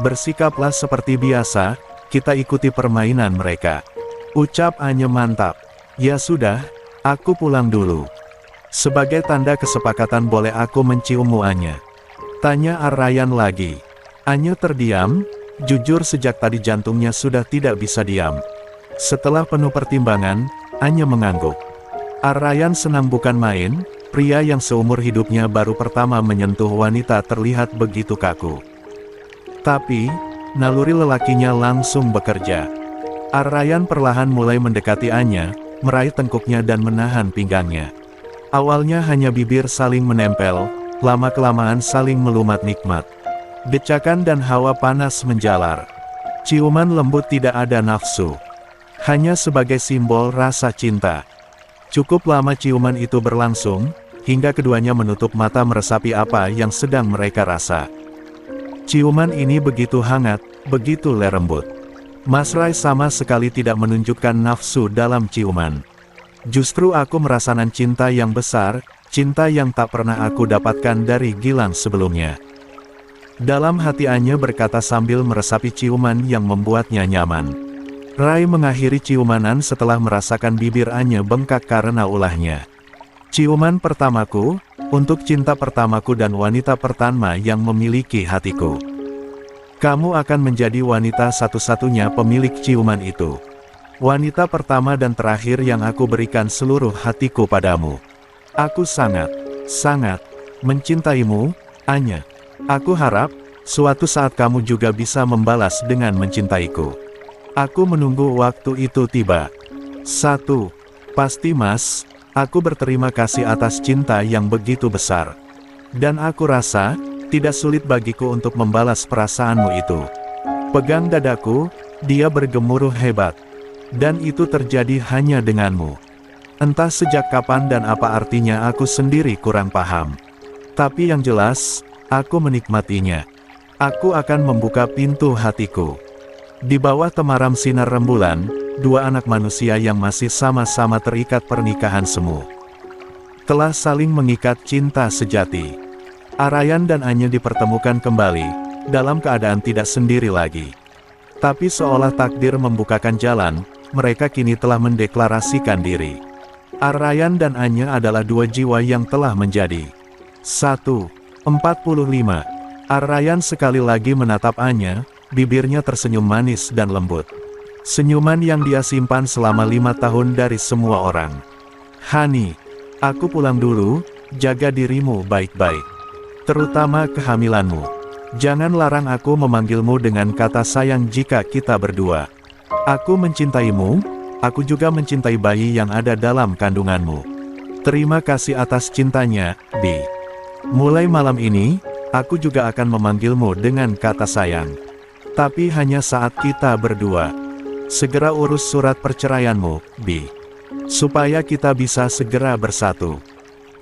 Bersikaplah seperti biasa, kita ikuti permainan mereka. Ucap Anya mantap. Ya sudah, aku pulang dulu. Sebagai tanda kesepakatan boleh aku menciummu Anya? Tanya Arrayan lagi. Anya terdiam, jujur sejak tadi jantungnya sudah tidak bisa diam. Setelah penuh pertimbangan, Anya mengangguk. Arrayan senang bukan main, pria yang seumur hidupnya baru pertama menyentuh wanita terlihat begitu kaku. Tapi, naluri lelakinya langsung bekerja. Arrayan perlahan mulai mendekati Anya, meraih tengkuknya dan menahan pinggangnya. Awalnya hanya bibir saling menempel, lama-kelamaan saling melumat nikmat. Decakan dan hawa panas menjalar. Ciuman lembut tidak ada nafsu. Hanya sebagai simbol rasa cinta. Cukup lama ciuman itu berlangsung, hingga keduanya menutup mata meresapi apa yang sedang mereka rasa. Ciuman ini begitu hangat, begitu lembut. Mas Rai sama sekali tidak menunjukkan nafsu dalam ciuman. Justru aku merasakan cinta yang besar, cinta yang tak pernah aku dapatkan dari Gilang sebelumnya. Dalam hati Anya berkata sambil meresapi ciuman yang membuatnya nyaman. Rai mengakhiri ciumanan setelah merasakan bibir Anya bengkak karena ulahnya. Ciuman pertamaku, untuk cinta pertamaku dan wanita pertama yang memiliki hatiku. Kamu akan menjadi wanita satu-satunya pemilik ciuman itu. Wanita pertama dan terakhir yang aku berikan seluruh hatiku padamu. Aku sangat, sangat mencintaimu, Anya. Aku harap, suatu saat kamu juga bisa membalas dengan mencintaiku. Aku menunggu waktu itu tiba. 1. Pasti Mas, aku berterima kasih atas cinta yang begitu besar. Dan aku rasa, tidak sulit bagiku untuk membalas perasaanmu itu. Pegang dadaku, dia bergemuruh hebat. Dan itu terjadi hanya denganmu. Entah sejak kapan dan apa artinya aku sendiri kurang paham. Tapi yang jelas, aku menikmatinya. Aku akan membuka pintu hatiku. Di bawah temaram sinar rembulan, dua anak manusia yang masih sama-sama terikat pernikahan semu. Telah saling mengikat cinta sejati. Arayan dan Anya dipertemukan kembali, dalam keadaan tidak sendiri lagi. Tapi seolah takdir membukakan jalan, mereka kini telah mendeklarasikan diri. Arayan dan Anya adalah dua jiwa yang telah menjadi 1:45. Arayan sekali lagi menatap Anya, bibirnya tersenyum manis dan lembut. Senyuman yang dia simpan selama 5 tahun dari semua orang. Hani, aku pulang dulu, jaga dirimu baik-baik. Terutama kehamilanmu. Jangan larang aku memanggilmu dengan kata sayang jika kita berdua. Aku mencintaimu, aku juga mencintai bayi yang ada dalam kandunganmu. Terima kasih atas cintanya, Bi. Mulai malam ini, aku juga akan memanggilmu dengan kata sayang. Tapi hanya saat kita berdua. Segera urus surat perceraianmu, Bi. Supaya kita bisa segera bersatu.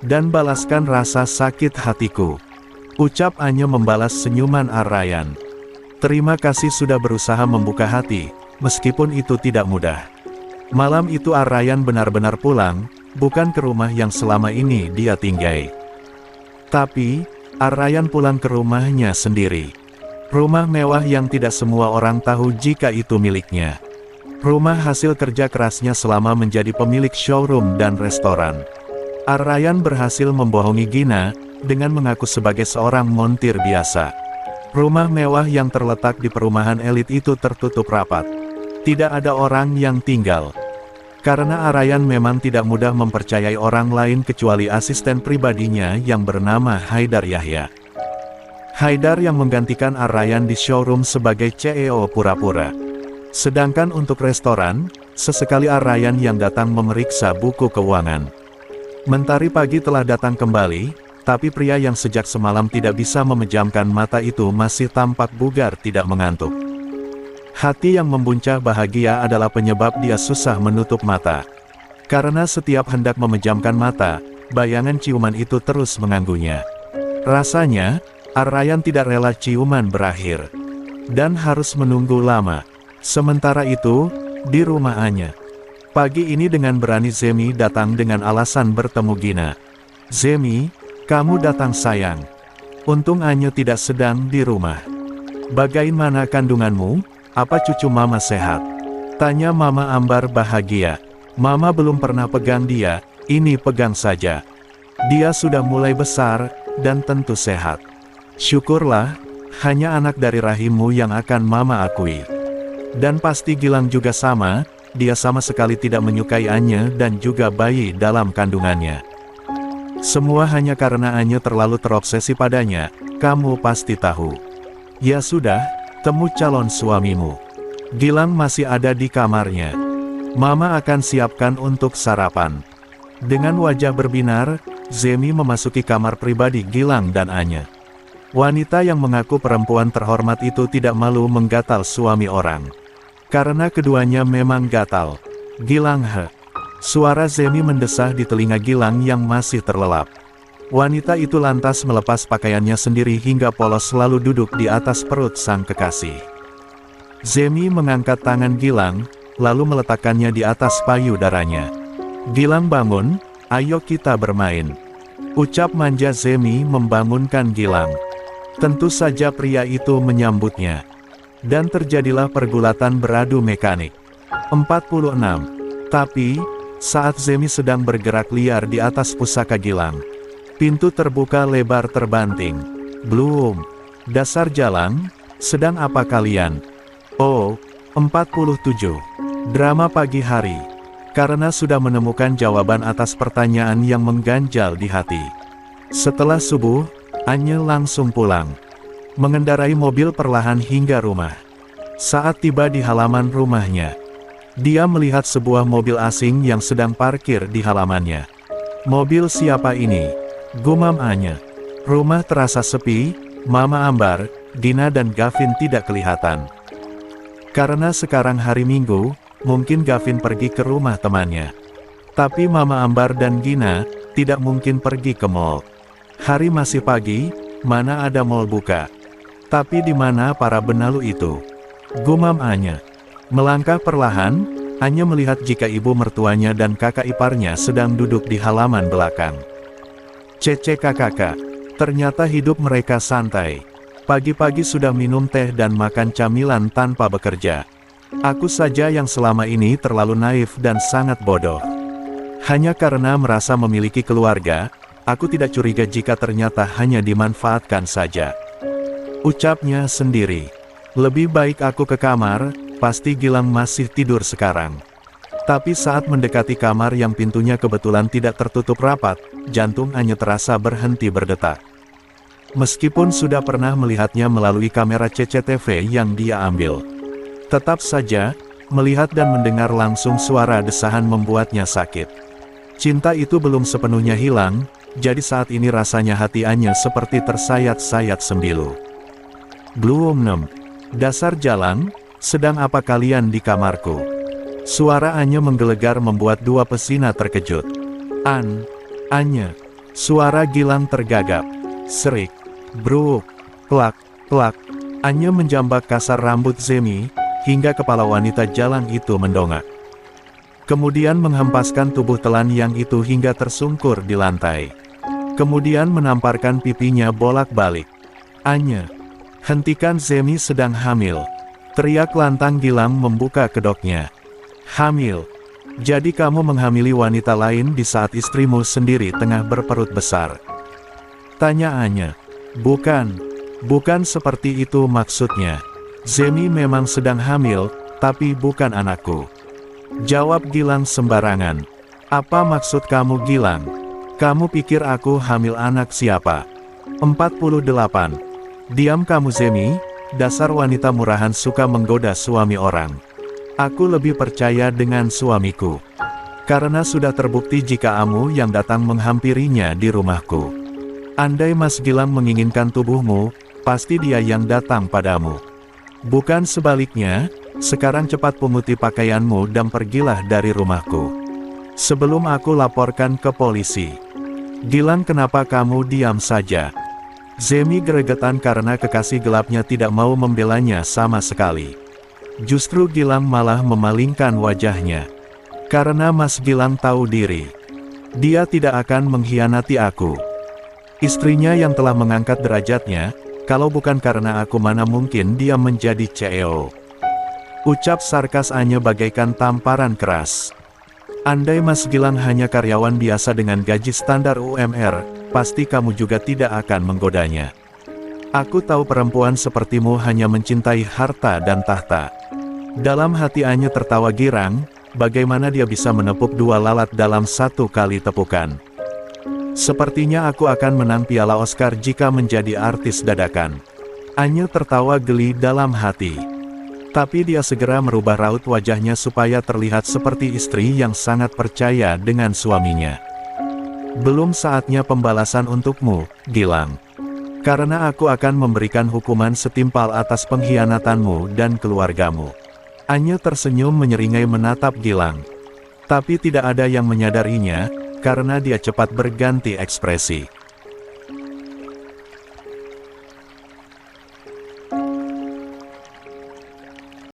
Dan balaskan rasa sakit hatiku. Ucap Anya membalas senyuman Arayan. Terima kasih sudah berusaha membuka hati, meskipun itu tidak mudah. Malam itu Arayan benar-benar pulang, bukan ke rumah yang selama ini dia tinggai. Tapi, Arayan pulang ke rumahnya sendiri. Rumah mewah yang tidak semua orang tahu jika itu miliknya. Rumah hasil kerja kerasnya selama menjadi pemilik showroom dan restoran. Arayan berhasil membohongi Gina, dengan mengaku sebagai seorang montir biasa. Rumah mewah yang terletak di perumahan elit itu tertutup rapat. Tidak ada orang yang tinggal. Karena Arayan memang tidak mudah mempercayai orang lain kecuali asisten pribadinya yang bernama Haidar Yahya. Haidar yang menggantikan Arayan di showroom sebagai CEO pura-pura. Sedangkan untuk restoran, sesekali Arayan yang datang memeriksa buku keuangan. Mentari pagi telah datang kembali, tapi pria yang sejak semalam tidak bisa memejamkan mata itu masih tampak bugar tidak mengantuk. Hati yang membuncah bahagia adalah penyebab dia susah menutup mata. Karena setiap hendak memejamkan mata, bayangan ciuman itu terus mengganggunya. Rasanya, Arayan tidak rela ciuman berakhir. Dan harus menunggu lama. Sementara itu, di rumah Anya. Pagi ini dengan berani Zemi datang dengan alasan bertemu Gina. Zemi, kamu datang sayang. Untung Anya tidak sedang di rumah. Bagaimana kandunganmu? Apa cucu mama sehat? Tanya Mama Ambar bahagia. Mama belum pernah pegang dia, ini pegang saja. Dia sudah mulai besar, dan tentu sehat. Syukurlah, hanya anak dari rahimmu yang akan mama akui. Dan pasti Gilang juga sama, dia sama sekali tidak menyukai Anya dan juga bayi dalam kandungannya. Semua hanya karena Anya terlalu terobsesi padanya, kamu pasti tahu. Ya sudah, temu calon suamimu. Gilang masih ada di kamarnya. Mama akan siapkan untuk sarapan. Dengan wajah berbinar, Zemi memasuki kamar pribadi Gilang dan Anya. Wanita yang mengaku perempuan terhormat itu tidak malu menggatal suami orang. Karena keduanya memang gatal. Gilang Suara Zemi mendesah di telinga Gilang yang masih terlelap. Wanita itu lantas melepas pakaiannya sendiri hingga polos lalu duduk di atas perut sang kekasih. Zemi mengangkat tangan Gilang, lalu meletakkannya di atas payudaranya. Gilang bangun, ayo kita bermain. Ucap manja Zemi membangunkan Gilang. Tentu saja pria itu menyambutnya. Dan terjadilah pergulatan beradu mekanik. 46. Tapi, saat Zemi sedang bergerak liar di atas pusaka Gilang, pintu terbuka lebar terbanting. Belum. Dasar jalan, sedang apa kalian? Oh, 47. Drama pagi hari. Karena sudah menemukan jawaban atas pertanyaan yang mengganjal di hati. Setelah subuh, Anye langsung pulang. Mengendarai mobil perlahan hingga rumah. Saat tiba di halaman rumahnya, dia melihat sebuah mobil asing yang sedang parkir di halamannya. Mobil siapa ini? Gumam Anye. Rumah terasa sepi, Mama Ambar, Gina dan Gavin tidak kelihatan. Karena sekarang hari Minggu, mungkin Gavin pergi ke rumah temannya. Tapi Mama Ambar dan Gina tidak mungkin pergi ke mall. Hari masih pagi, mana ada mall buka. Tapi di mana para benalu itu? Gumam Anye. Melangkah perlahan, Anye melihat jika ibu mertuanya dan kakak iparnya sedang duduk di halaman belakang. Cece kakak, ternyata hidup mereka santai. Pagi-pagi sudah minum teh dan makan camilan tanpa bekerja. Aku saja yang selama ini terlalu naif dan sangat bodoh. Hanya karena merasa memiliki keluarga, aku tidak curiga jika ternyata hanya dimanfaatkan saja. Ucapnya sendiri. Lebih baik aku ke kamar, pasti Gilang masih tidur sekarang. Tapi saat mendekati kamar yang pintunya kebetulan tidak tertutup rapat, jantung Anye terasa berhenti berdetak. Meskipun sudah pernah melihatnya melalui kamera CCTV yang dia ambil. Tetap saja, melihat dan mendengar langsung suara desahan membuatnya sakit. Cinta itu belum sepenuhnya hilang, jadi saat ini rasanya hati Anye seperti tersayat-sayat sembilu. Belum 6. Dasar jalan, sedang apa kalian di kamarku? Suara Anye menggelegar membuat dua pesina terkejut. Anye. Suara Gilang tergagap. Serik. Bruk. Plak. Plak. Anye menjambak kasar rambut Zemi, hingga kepala wanita jalang itu mendongak. Kemudian menghempaskan tubuh telan yang itu hingga tersungkur di lantai. Kemudian menamparkan pipinya bolak-balik. Anye. Hentikan, Zemi sedang hamil. Teriak lantang Gilang membuka kedoknya. Hamil? Jadi kamu menghamili wanita lain di saat istrimu sendiri tengah berperut besar? Tanya Anye. Bukan seperti itu maksudnya. Zemi memang sedang hamil, tapi bukan anakku. Jawab Gilang sembarangan. Apa maksud kamu Gilang? Kamu pikir aku hamil anak siapa? 48. Diam kamu Zemi, dasar wanita murahan suka menggoda suami orang. Aku lebih percaya dengan suamiku. Karena sudah terbukti jika kamu yang datang menghampirinya di rumahku. Andai Mas Gilang menginginkan tubuhmu, pasti dia yang datang padamu. Bukan sebaliknya, sekarang cepat punguti pakaianmu dan pergilah dari rumahku. Sebelum aku laporkan ke polisi. Gilang, kenapa kamu diam saja? Zemi gregetan karena kekasih gelapnya tidak mau membelanya sama sekali. Justru Gilang malah memalingkan wajahnya. Karena Mas Gilang tahu diri. Dia tidak akan mengkhianati aku. Istrinya yang telah mengangkat derajatnya, kalau bukan karena aku mana mungkin dia menjadi CEO. Ucap sarkas Anye bagaikan tamparan keras. Andai Mas Gilang hanya karyawan biasa dengan gaji standar UMR, pasti kamu juga tidak akan menggodanya. Aku tahu perempuan sepertimu hanya mencintai harta dan tahta. Dalam hati Anye tertawa girang, bagaimana dia bisa menepuk dua lalat dalam satu kali tepukan. Sepertinya aku akan menang piala Oscar jika menjadi artis dadakan. Anye tertawa geli dalam hati. Tapi dia segera merubah raut wajahnya supaya terlihat seperti istri yang sangat percaya dengan suaminya. Belum saatnya pembalasan untukmu, Gilang. Karena aku akan memberikan hukuman setimpal atas pengkhianatanmu dan keluargamu. Anye tersenyum menyeringai menatap Gilang. Tapi tidak ada yang menyadarinya, karena dia cepat berganti ekspresi.